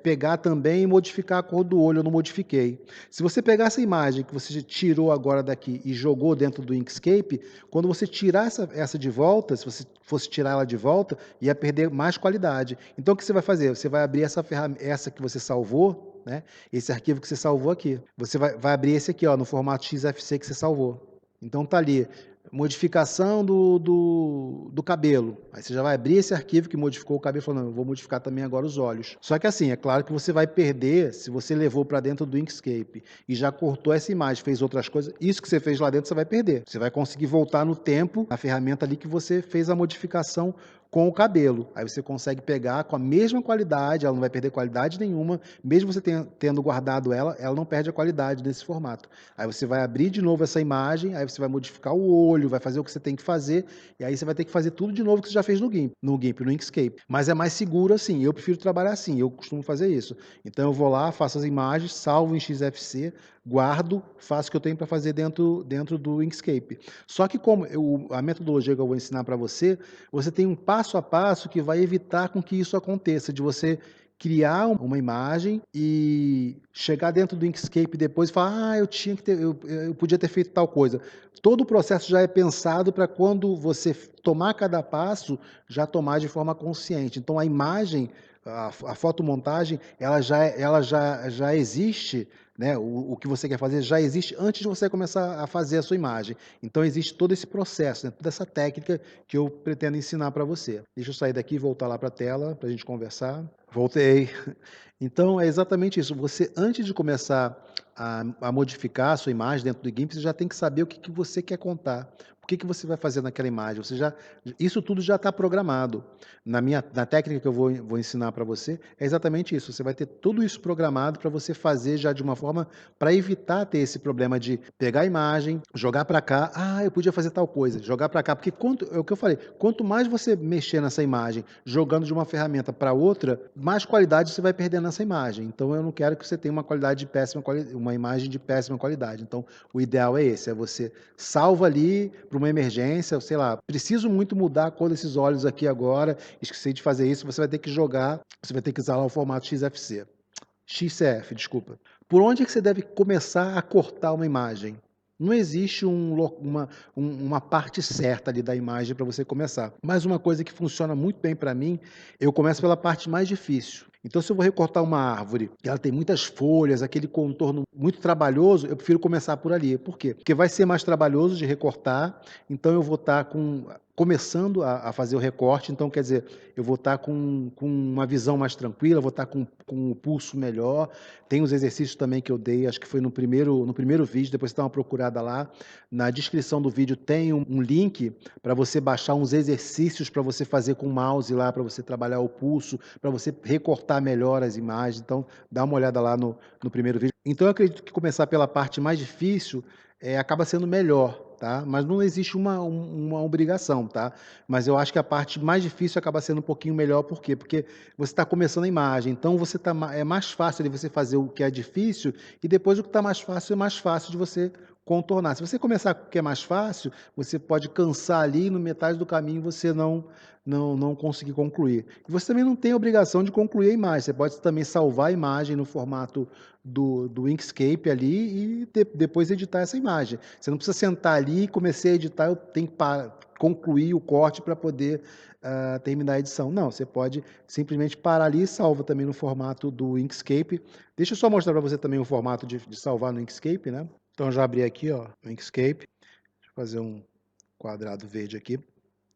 pegar também e modificar a cor do olho, eu não modifiquei. Se você pegar essa imagem que você tirou agora daqui e jogou dentro do Inkscape, quando você tirar essa de volta, se você fosse tirar ela de volta, ia perder mais qualidade. Então o que você vai fazer? Você vai abrir essa ferramenta, essa que você salvou, né? Esse arquivo que você salvou aqui. Você vai abrir esse aqui, ó, no formato XFC que você salvou. Então tá ali, modificação do cabelo. Aí você já vai abrir esse arquivo que modificou o cabelo e falando, não, eu vou modificar também agora os olhos. Só que assim, é claro que você vai perder, se você levou para dentro do Inkscape e já cortou essa imagem, fez outras coisas, isso que você fez lá dentro você vai perder. Você vai conseguir voltar no tempo, na ferramenta ali que você fez a modificação com o cabelo. Aí você consegue pegar com a mesma qualidade, ela não vai perder qualidade nenhuma, mesmo você tendo guardado ela não perde a qualidade desse formato. Aí você vai abrir de novo essa imagem, aí você vai modificar o olho, vai fazer o que você tem que fazer, e aí você vai ter que fazer tudo de novo que você já fez no GIMP, no Inkscape. Mas é mais seguro assim, eu prefiro trabalhar assim, eu costumo fazer isso. Então eu vou lá, faço as imagens, salvo em XFC, guardo, faço o que eu tenho para fazer dentro do Inkscape. Só que como a metodologia que eu vou ensinar para você, você tem um passo a passo que vai evitar com que isso aconteça, de você criar uma imagem e chegar dentro do Inkscape depois e falar, eu podia ter feito tal coisa. Todo o processo já é pensado para quando você tomar cada passo, já tomar de forma consciente. Então a imagem, a fotomontagem, ela já existe, né? O que você quer fazer já existe antes de você começar a fazer a sua imagem. Então existe todo esse processo, né? Toda essa técnica que eu pretendo ensinar para você. Deixa eu sair daqui e voltar lá para a tela para a gente conversar. Voltei. Então é exatamente isso. Você, antes de começar a modificar a sua imagem dentro do GIMP, você já tem que saber o que você quer contar. O que você vai fazer naquela imagem? Isso tudo já está programado. Na técnica que eu vou ensinar para você, é exatamente isso. Você vai ter tudo isso programado para você fazer já de uma forma para evitar ter esse problema de pegar a imagem, jogar para cá, eu podia fazer tal coisa, jogar para cá, porque é o que eu falei, quanto mais você mexer nessa imagem, jogando de uma ferramenta para outra, mais qualidade você vai perder nessa imagem. Então eu não quero que você tenha uma qualidade de péssima qualidade, uma imagem de péssima qualidade. Então o ideal é esse, é você salva ali para uma emergência, sei lá, preciso muito mudar a cor desses olhos aqui agora, esqueci de fazer isso, você vai ter que jogar, você vai ter que usar lá o formato XFC. XCF, desculpa. Por onde é que você deve começar a cortar uma imagem? Não existe uma parte certa ali da imagem para você começar. Mas uma coisa que funciona muito bem para mim, eu começo pela parte mais difícil. Então, se eu vou recortar uma árvore e ela tem muitas folhas, aquele contorno muito trabalhoso, eu prefiro começar por ali. Por quê? Porque vai ser mais trabalhoso de recortar, então eu vou estar começando a fazer o recorte, então quer dizer, eu vou estar com uma visão mais tranquila, vou estar com o pulso melhor. Tem os exercícios também que eu dei, acho que foi no primeiro vídeo, depois você dá uma procurada lá. Na descrição do vídeo tem um link para você baixar uns exercícios para você fazer com o mouse lá, para você trabalhar o pulso, para você recortar melhor as imagens. Então, dá uma olhada lá no primeiro vídeo. Então, eu acredito que começar pela parte mais difícil acaba sendo melhor, tá? Mas não existe uma obrigação, tá? Mas eu acho que a parte mais difícil acaba sendo um pouquinho melhor, por quê? Porque você está começando a imagem, então é mais fácil de você fazer o que é difícil e depois o que está mais fácil é mais fácil de você contornar. Se você começar com o que é mais fácil, você pode cansar ali e no metade do caminho você não conseguir concluir. E você também não tem a obrigação de concluir a imagem, você pode também salvar a imagem no formato do Inkscape ali e depois editar essa imagem. Você não precisa sentar ali e comecei a editar, eu tenho que concluir o corte para poder terminar a edição. Não, você pode simplesmente parar ali e salva também no formato do Inkscape. Deixa eu só mostrar para você também o formato de salvar no Inkscape, né? Então eu já abri aqui, ó, o Inkscape. Deixa eu fazer um quadrado verde aqui,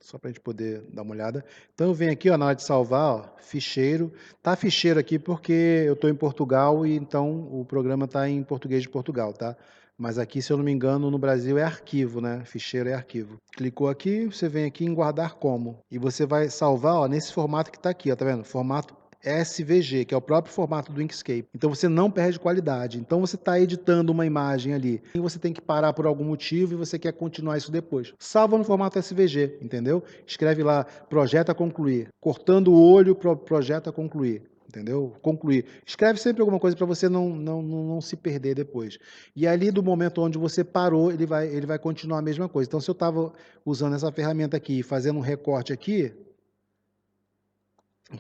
só para a gente poder dar uma olhada. Então eu venho aqui, ó, na hora de salvar, ó, ficheiro. Tá ficheiro aqui porque eu estou em Portugal e então o programa está em português de Portugal, tá? Mas aqui, se eu não me engano, no Brasil é arquivo, né? Ficheiro é arquivo. Clicou aqui, você vem aqui em guardar como. E você vai salvar, ó, nesse formato que está aqui, ó, tá vendo? Formato SVG, que é o próprio formato do Inkscape. Então você não perde qualidade. Então você está editando uma imagem ali e você tem que parar por algum motivo e você quer continuar isso depois. Salva no formato SVG, entendeu? Escreve lá, projeta concluir. Cortando o olho, projeta concluir. Entendeu? Concluir. Escreve sempre alguma coisa para você não se perder depois. E ali, do momento onde você parou, ele vai continuar a mesma coisa. Então, se eu estava usando essa ferramenta aqui, fazendo um recorte aqui,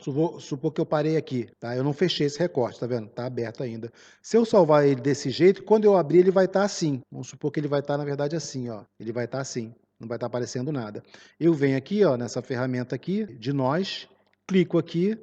supor que eu parei aqui, tá? Eu não fechei esse recorte, tá vendo? Tá aberto ainda. Se eu salvar ele desse jeito, quando eu abrir ele vai estar assim. Vamos supor que ele vai estar, na verdade, assim, ó. Ele vai estar assim, não vai estar aparecendo nada. Eu venho aqui, ó, nessa ferramenta aqui, de nós, clico aqui,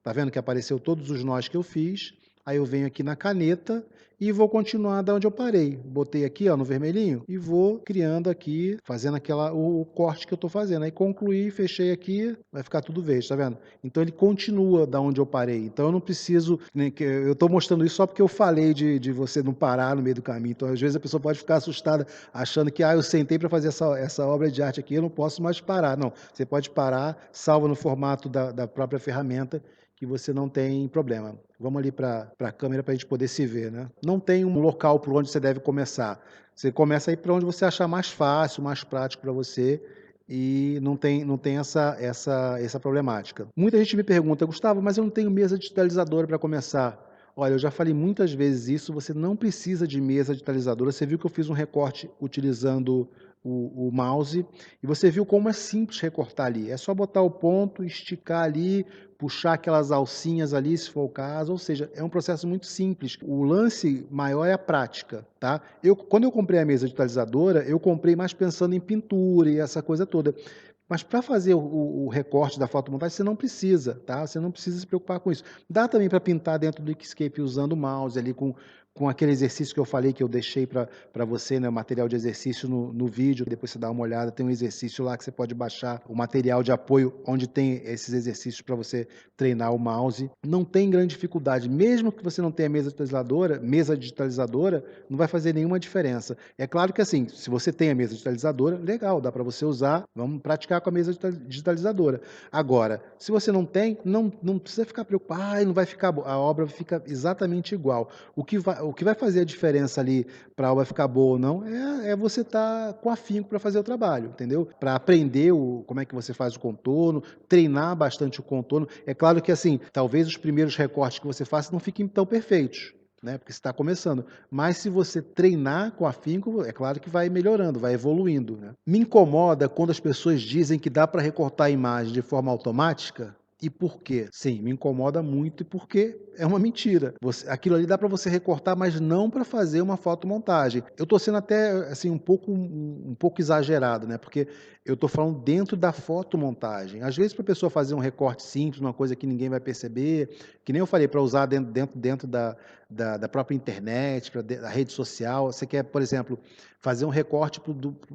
tá vendo que apareceu todos os nós que eu fiz. Aí eu venho aqui na caneta e vou continuar da onde eu parei. Botei aqui, ó, no vermelhinho e vou criando aqui, fazendo o corte que eu estou fazendo. Aí concluí, fechei aqui, vai ficar tudo verde, tá vendo? Então ele continua da onde eu parei. Então eu não preciso, eu estou mostrando isso só porque eu falei de você não parar no meio do caminho. Então às vezes a pessoa pode ficar assustada achando que eu sentei para fazer essa obra de arte aqui, eu não posso mais parar. Não, você pode parar, salva no formato da própria ferramenta, que você não tem problema. Vamos ali para a câmera para a gente poder se ver, né? Não tem um local por onde você deve começar. Você começa aí para onde você achar mais fácil, mais prático para você e não tem essa problemática. Muita gente me pergunta, Gustavo, mas eu não tenho mesa digitalizadora para começar. Olha, eu já falei muitas vezes isso, você não precisa de mesa digitalizadora. Você viu que eu fiz um recorte utilizando o mouse e você viu como é simples recortar ali. É só botar o ponto, esticar ali, puxar aquelas alcinhas ali, se for o caso, ou seja, é um processo muito simples. O lance maior é a prática, tá? Quando eu comprei a mesa digitalizadora, eu comprei mais pensando em pintura e essa coisa toda. Mas para fazer o recorte da fotomontagem, você não precisa, tá? Você não precisa se preocupar com isso. Dá também para pintar dentro do Inkscape usando o mouse ali com aquele exercício que eu falei, que eu deixei para você, né, o material de exercício no vídeo, depois você dá uma olhada, tem um exercício lá que você pode baixar, o material de apoio, onde tem esses exercícios para você treinar o mouse. Não tem grande dificuldade, mesmo que você não tenha mesa digitalizadora, não vai fazer nenhuma diferença. É claro que assim, se você tem a mesa digitalizadora, legal, dá para você usar, vamos praticar com a mesa digitalizadora. Agora, se você não tem, não precisa ficar preocupado, não vai ficar, a obra fica exatamente igual. O que vai fazer a diferença ali para a obra ficar boa ou não é você estar com afinco para fazer o trabalho, entendeu? Para aprender como é que você faz o contorno, treinar bastante o contorno. É claro que assim, talvez os primeiros recortes que você faça não fiquem tão perfeitos, né? Porque você está começando. Mas se você treinar com afinco, é claro que vai melhorando, vai evoluindo, né? Me incomoda quando as pessoas dizem que dá para recortar a imagem de forma automática. E por quê? Sim, me incomoda muito porque é uma mentira. Aquilo ali dá para você recortar, mas não para fazer uma fotomontagem. Eu estou sendo até assim um pouco exagerado, né? Porque eu estou falando dentro da fotomontagem. Às vezes para a pessoa fazer um recorte simples, uma coisa que ninguém vai perceber, que nem eu falei, para usar dentro da própria internet, da rede social. Você quer, por exemplo, fazer um recorte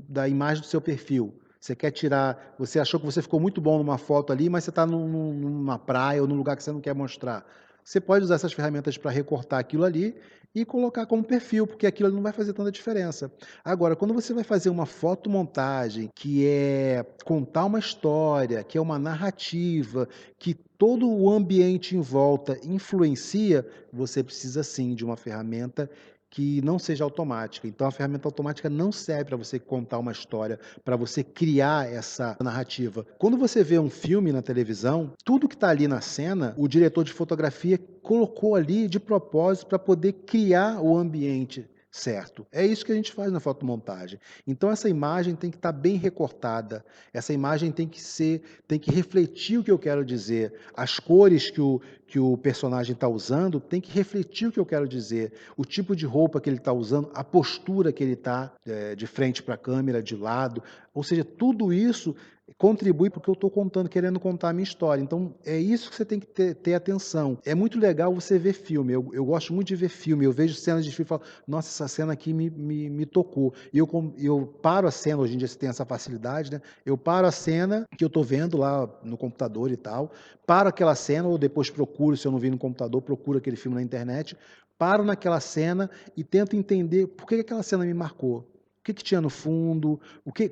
da imagem do seu perfil. Você quer tirar, você achou que você ficou muito bom numa foto ali, mas você está numa praia ou num lugar que você não quer mostrar. Você pode usar essas ferramentas para recortar aquilo ali e colocar como perfil, porque aquilo ali não vai fazer tanta diferença. Agora, quando você vai fazer uma fotomontagem, que é contar uma história, que é uma narrativa, que todo o ambiente em volta influencia, você precisa sim de uma ferramenta que não seja automática. Então, a ferramenta automática não serve para você contar uma história, para você criar essa narrativa. Quando você vê um filme na televisão, tudo que está ali na cena, o diretor de fotografia colocou ali de propósito para poder criar o ambiente certo. É isso que a gente faz na fotomontagem. Então essa imagem tem que estar bem recortada. Essa imagem tem que refletir o que eu quero dizer. As cores que o personagem está usando tem que refletir o que eu quero dizer. O tipo de roupa que ele está usando, a postura que ele está de frente para a câmera, de lado. Ou seja, tudo isso contribui para o que eu estou contando, querendo contar a minha história. Então, é isso que você tem que ter atenção. É muito legal você ver filme. Eu gosto muito de ver filme. Eu vejo cenas de filme e falo, nossa, essa cena aqui me tocou. E eu paro a cena, hoje em dia você tem essa facilidade, né? Eu paro a cena que eu estou vendo lá no computador e tal, paro aquela cena, ou depois procuro, se eu não vi no computador, procuro aquele filme na internet, paro naquela cena e tento entender por que aquela cena me marcou. O que tinha no fundo,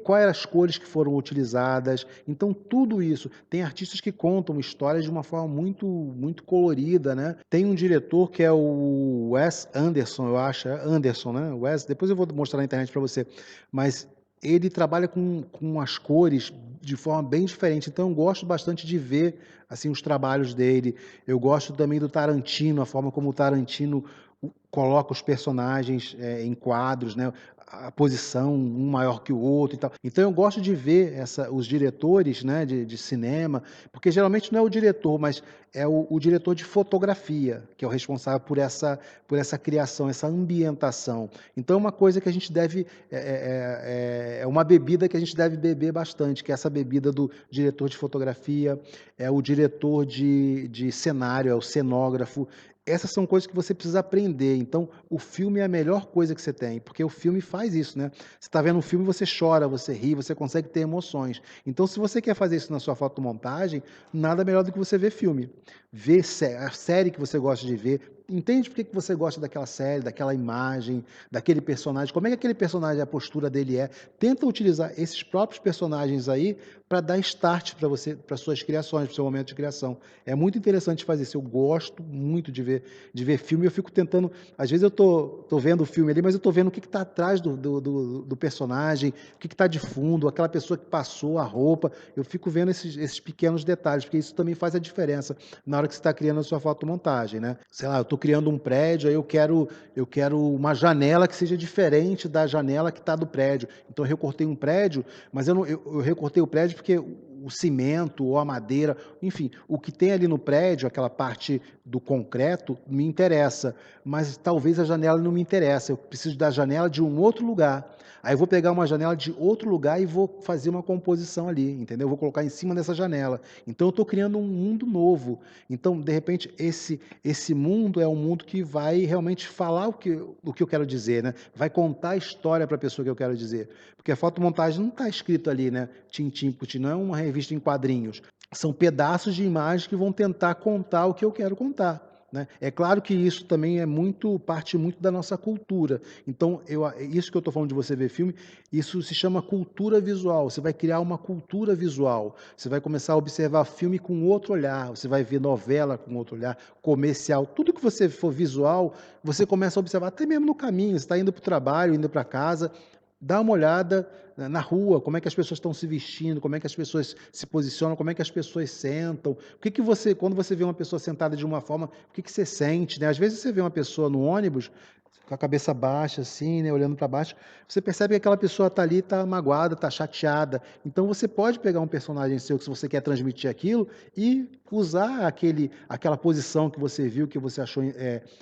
quais eram as cores que foram utilizadas. Então, tudo isso. Tem artistas que contam histórias de uma forma muito colorida, né? Tem um diretor que é o Wes Anderson, eu acho. É Anderson, né? Depois eu vou mostrar na internet para você. Mas ele trabalha com as cores de forma bem diferente. Então, eu gosto bastante de ver assim os trabalhos dele. Eu gosto também do Tarantino, a forma como o Tarantino coloca os personagens em quadros, né? A posição, um maior que o outro e tal. Então eu gosto de ver os diretores, né, de cinema, porque geralmente não é o diretor, mas é o diretor de fotografia, que é o responsável por essa criação, essa ambientação. Então é uma coisa que a gente deve, é uma bebida que a gente deve beber bastante, que é essa bebida do diretor de fotografia, é o diretor de cenário, é o cenógrafo. Essas são coisas que você precisa aprender. Então, o filme é a melhor coisa que você tem, porque o filme faz isso, né? Você está vendo um filme, você chora, você ri, você consegue ter emoções. Então, se você quer fazer isso na sua fotomontagem, nada melhor do que você ver filme. Ver a série que você gosta de ver. Entende por que você gosta daquela série, daquela imagem, daquele personagem, como é que aquele personagem, a postura dele é. Tenta utilizar esses próprios personagens aí para dar start para você, para suas criações, para o seu momento de criação. É muito interessante fazer isso. Eu gosto muito de ver filme. Eu fico tentando, às vezes eu tô vendo o filme ali, mas eu tô vendo o que está atrás do personagem, o que está de fundo, aquela pessoa que passou a roupa. Eu fico vendo esses pequenos detalhes, porque isso também faz a diferença na hora que você está criando a sua fotomontagem, né? Sei lá, eu estou criando um prédio, aí eu quero uma janela que seja diferente da janela que está do prédio. Então eu recortei um prédio, mas eu recortei o prédio porque o cimento ou a madeira, enfim, o que tem ali no prédio, aquela parte do concreto, me interessa, mas talvez a janela não me interessa, eu preciso da janela de um outro lugar. Aí eu vou pegar uma janela de outro lugar e vou fazer uma composição ali, entendeu? Eu vou colocar em cima dessa janela. Então eu estou criando um mundo novo. Então, de repente, esse mundo é um mundo que vai realmente falar o que eu quero dizer, né? Vai contar a história para a pessoa que eu quero dizer. Porque a fotomontagem não está escrito ali, né? Tintim por tintim, não é uma revista em quadrinhos. São pedaços de imagem que vão tentar contar o que eu quero contar. Né? É claro que isso também é parte muito da nossa cultura. Então, isso que eu estou falando de você ver filme, isso se chama cultura visual. Você vai criar uma cultura visual. Você vai começar a observar filme com outro olhar. Você vai ver novela com outro olhar, comercial. Tudo que você for visual, você começa a observar, até mesmo no caminho. Você está indo para o trabalho, indo para casa. Dá uma olhada na rua, como é que as pessoas estão se vestindo, como é que as pessoas se posicionam, como é que as pessoas sentam. O que que você, quando você vê uma pessoa sentada de uma forma, o que que você sente, né? Às vezes você vê uma pessoa no ônibus com a cabeça baixa, assim, né, olhando para baixo, você percebe que aquela pessoa está ali, está magoada, está chateada. Então você pode pegar um personagem seu que se você quer transmitir aquilo e usar aquela posição que você viu, que você achou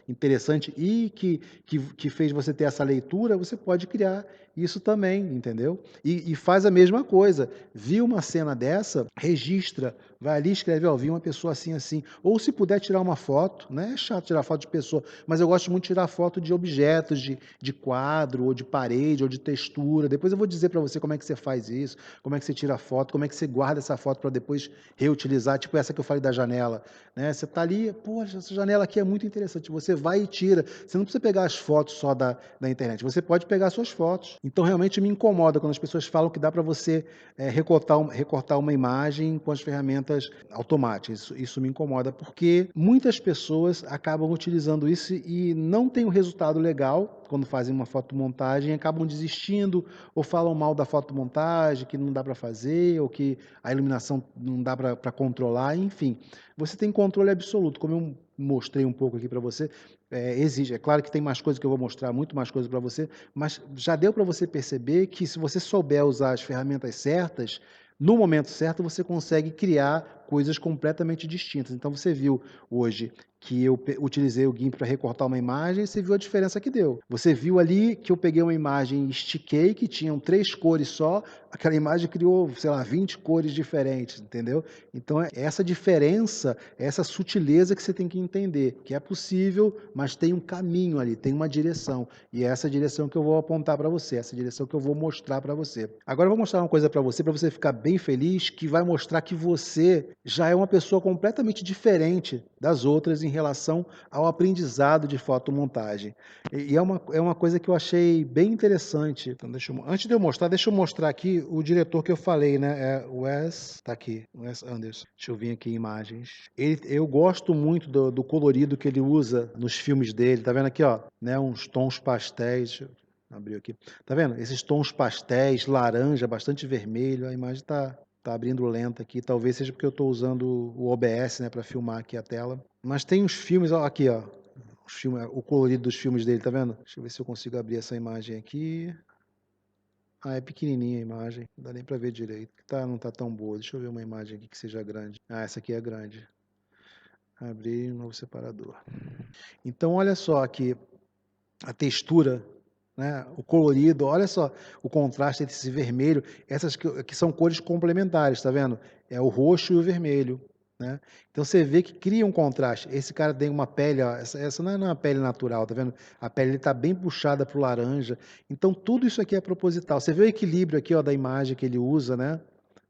interessante e que fez você ter essa leitura, você pode criar isso também, entendeu? E faz a mesma coisa. Viu uma cena dessa, registra, vai ali e escreve, ó, vi uma pessoa assim, assim. Ou se puder tirar uma foto, né? É chato tirar foto de pessoa, mas eu gosto muito de tirar foto de objetos, de quadro, ou de parede, ou de textura. Depois eu vou dizer para você como é que você faz isso, como é que você tira a foto, como é que você guarda essa foto para depois reutilizar, tipo essa que eu falei da janela. Né? Você está ali, poxa, essa janela aqui é muito interessante. Você vai e tira. Você não precisa pegar as fotos só da internet, você pode pegar suas fotos. Então realmente me incomoda quando as pessoas falam que dá para você recortar uma imagem com as ferramentas automáticas. Isso me incomoda, porque muitas pessoas acabam utilizando isso e não tem um resultado legal quando fazem uma fotomontagem, acabam desistindo ou falam mal da fotomontagem, que não dá para fazer, ou que a iluminação não dá para controlar, enfim. Você tem controle absoluto, como eu mostrei um pouco aqui para você, exige. É claro que tem mais coisas que eu vou mostrar, muito mais coisas para você, mas já deu para você perceber que se você souber usar as ferramentas certas, no momento certo você consegue criar coisas completamente distintas. Então você viu hoje que eu utilizei o GIMP para recortar uma imagem, e você viu a diferença que deu. Você viu ali que eu peguei uma imagem e estiquei, que tinham 3 cores só, aquela imagem criou, sei lá, 20 cores diferentes, entendeu? Então é essa diferença, essa sutileza que você tem que entender, que é possível, mas tem um caminho ali, tem uma direção. E é essa direção que eu vou apontar para você, essa direção que eu vou mostrar para você. Agora eu vou mostrar uma coisa para você ficar bem feliz, que vai mostrar que você já é uma pessoa completamente diferente das outras em relação ao aprendizado de fotomontagem. E é uma coisa que eu achei bem interessante. Então, antes de eu mostrar, deixa eu mostrar aqui o diretor que eu falei, né? É o Wes, tá aqui, Wes Anderson. Deixa eu vir aqui em imagens. Eu gosto muito do colorido que ele usa nos filmes dele. Tá vendo aqui, ó? Né, uns tons pastéis. Deixa eu abrir aqui. Tá vendo? Esses tons pastéis, laranja, bastante vermelho. A imagem tá abrindo lenta aqui, talvez seja porque eu estou usando o OBS, né, para filmar aqui a tela. Mas tem uns filmes, ó, aqui, ó, o colorido dos filmes dele, tá vendo? Deixa eu ver se eu consigo abrir essa imagem aqui. Ah, é pequenininha a imagem, não dá nem para ver direito. Não tá tão boa. Deixa eu ver uma imagem aqui que seja grande. Ah, essa aqui é grande. Abrir um novo separador. Então, olha só aqui a textura, né, o colorido, olha só o contraste entre esse vermelho, essas que são cores complementares, tá vendo? É o roxo e o vermelho, né? Então você vê que cria um contraste. Esse cara tem uma pele, ó, essa não é uma pele natural, tá vendo? A pele está bem puxada para o laranja. Então tudo isso aqui é proposital. Você vê o equilíbrio aqui, ó, da imagem que ele usa, né?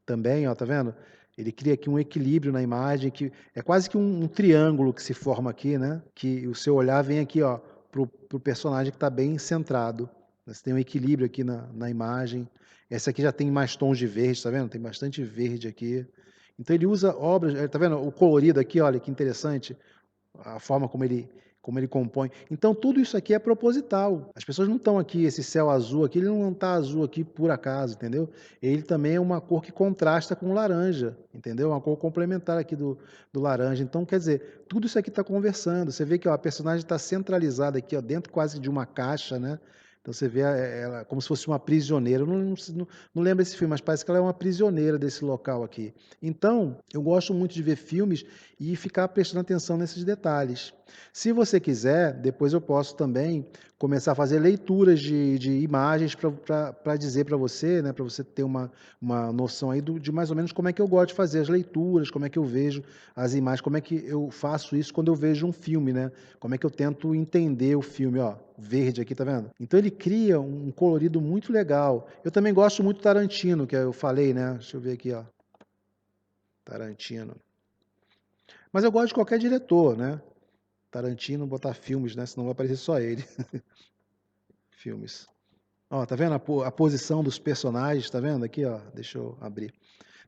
Também, ó, tá vendo? Ele cria aqui um equilíbrio na imagem que é quase que um triângulo que se forma aqui, né? Que o seu olhar vem aqui, ó, pro personagem que está bem centrado. Você tem um equilíbrio aqui na imagem. Essa aqui já tem mais tons de verde, tá vendo? Tem bastante verde aqui. Então ele usa obras, tá vendo? O colorido aqui, olha que interessante, a forma como ele compõe. Então tudo isso aqui é proposital. As pessoas não estão aqui, esse céu azul aqui, ele não está azul aqui por acaso, entendeu? Ele também é uma cor que contrasta com o laranja, entendeu? Uma cor complementar aqui do laranja. Então, quer dizer, tudo isso aqui está conversando. Você vê que ó, a personagem está centralizada aqui, ó, dentro quase de uma caixa, né? Então você vê ela como se fosse uma prisioneira. Eu não lembro esse filme, mas parece que ela é uma prisioneira desse local aqui. Então, eu gosto muito de ver filmes e ficar prestando atenção nesses detalhes. Se você quiser, depois eu posso também começar a fazer leituras de imagens para dizer para você, né, para você ter uma noção aí de mais ou menos como é que eu gosto de fazer as leituras, como é que eu vejo as imagens, como é que eu faço isso quando eu vejo um filme, né? Como é que eu tento entender o filme, ó, verde aqui, tá vendo? Então ele cria um colorido muito legal. Eu também gosto muito do Tarantino, que eu falei, né? Deixa eu ver aqui, ó. Tarantino. Mas eu gosto de qualquer diretor, né? Tarantino, botar filmes, né? Senão vai aparecer só ele. Filmes. Ó, tá vendo a posição dos personagens? Tá vendo aqui, ó? Deixa eu abrir.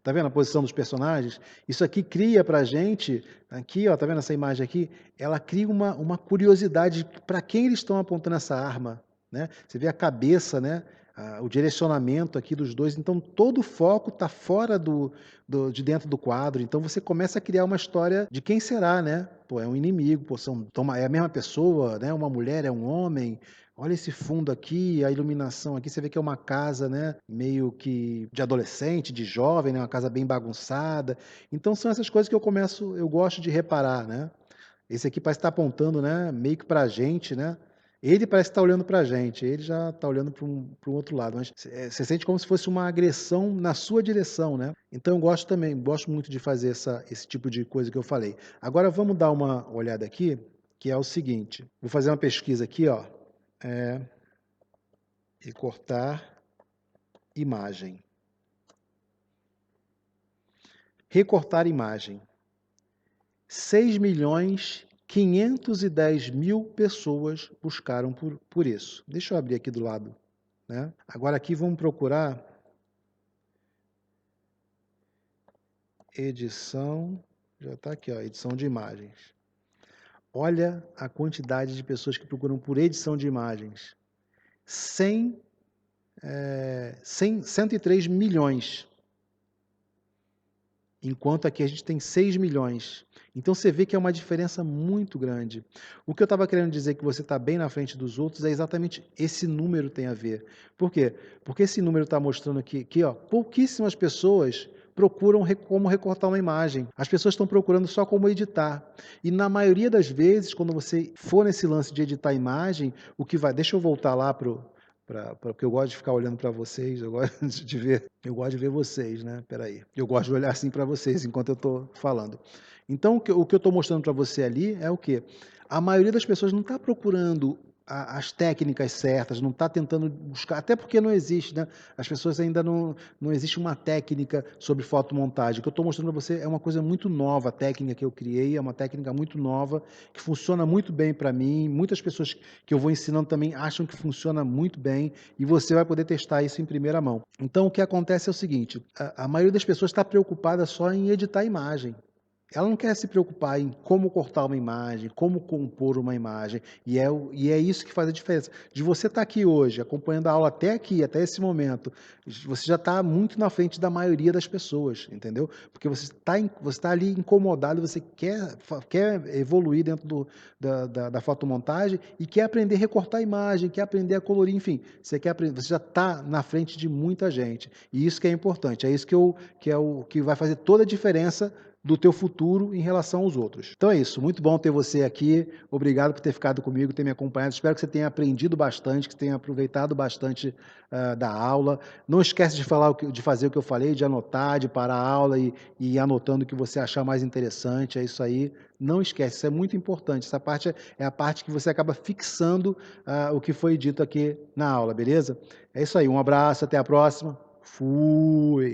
Tá vendo a posição dos personagens? Isso aqui cria pra gente, aqui, ó, tá vendo essa imagem aqui? Ela cria uma curiosidade para quem eles estão apontando essa arma, né? Você vê a cabeça, né? O direcionamento aqui dos dois, então todo o foco está fora de dentro do quadro, então você começa a criar uma história de quem será, né? Pô, é um inimigo, pô, é a mesma pessoa, né? Uma mulher, é um homem, olha esse fundo aqui, a iluminação aqui, você vê que é uma casa, né, meio que de adolescente, de jovem, né, uma casa bem bagunçada. Então são essas coisas que eu gosto de reparar, né? Esse aqui parece estar apontando, né, meio que para a gente, né? Ele parece estar olhando para a gente, ele já está olhando para um outro lado, mas você sente como se fosse uma agressão na sua direção, né? Então eu gosto também, gosto muito de fazer esse tipo de coisa que eu falei. Agora vamos dar uma olhada aqui, que é o seguinte, vou fazer uma pesquisa aqui, ó, é, recortar imagem. Recortar imagem. 6.510.000 pessoas buscaram por isso. Deixa eu abrir aqui do lado, né? Agora aqui vamos procurar edição, já está aqui, ó, edição de imagens. Olha a quantidade de pessoas que procuram por edição de imagens. 103 milhões. Enquanto aqui a gente tem 6 milhões. Então você vê que é uma diferença muito grande. O que eu estava querendo dizer que você está bem na frente dos outros é exatamente esse número tem a ver. Por quê? Porque esse número está mostrando que ó, pouquíssimas pessoas procuram como recortar uma imagem. As pessoas estão procurando só como editar. E na maioria das vezes, quando você for nesse lance de editar imagem, o que vai. Deixa eu voltar lá porque eu gosto de ficar olhando para vocês, eu gosto de ver vocês, né? Peraí. Eu gosto de olhar assim para vocês enquanto eu estou falando. Então, o que eu estou mostrando para você ali é o quê? A maioria das pessoas não está procurando as técnicas certas, não está tentando buscar, até porque não existe, né? As pessoas ainda não existe uma técnica sobre fotomontagem. O que eu estou mostrando para você é uma coisa muito nova, a técnica que eu criei, é uma técnica muito nova, que funciona muito bem para mim. Muitas pessoas que eu vou ensinando também acham que funciona muito bem e você vai poder testar isso em primeira mão. Então, o que acontece é o seguinte, a maioria das pessoas está preocupada só em editar a imagem. Ela não quer se preocupar em como cortar uma imagem, como compor uma imagem, e é isso que faz a diferença. De você estar aqui hoje, acompanhando a aula até aqui, até esse momento, você já está muito na frente da maioria das pessoas, entendeu? Porque você tá ali incomodado, você quer evoluir dentro da fotomontagem e quer aprender a recortar a imagem, quer aprender a colorir, enfim, você já está na frente de muita gente. E isso que é importante, é isso que vai fazer toda a diferença do teu futuro em relação aos outros. Então é isso, muito bom ter você aqui, obrigado por ter ficado comigo, ter me acompanhado, espero que você tenha aprendido bastante, que você tenha aproveitado bastante da aula. Não esquece de fazer o que eu falei, de anotar, de parar a aula e ir anotando o que você achar mais interessante, é isso aí. Não esquece, isso é muito importante, essa parte é a parte que você acaba fixando o que foi dito aqui na aula, beleza? É isso aí, um abraço, até a próxima. Fui!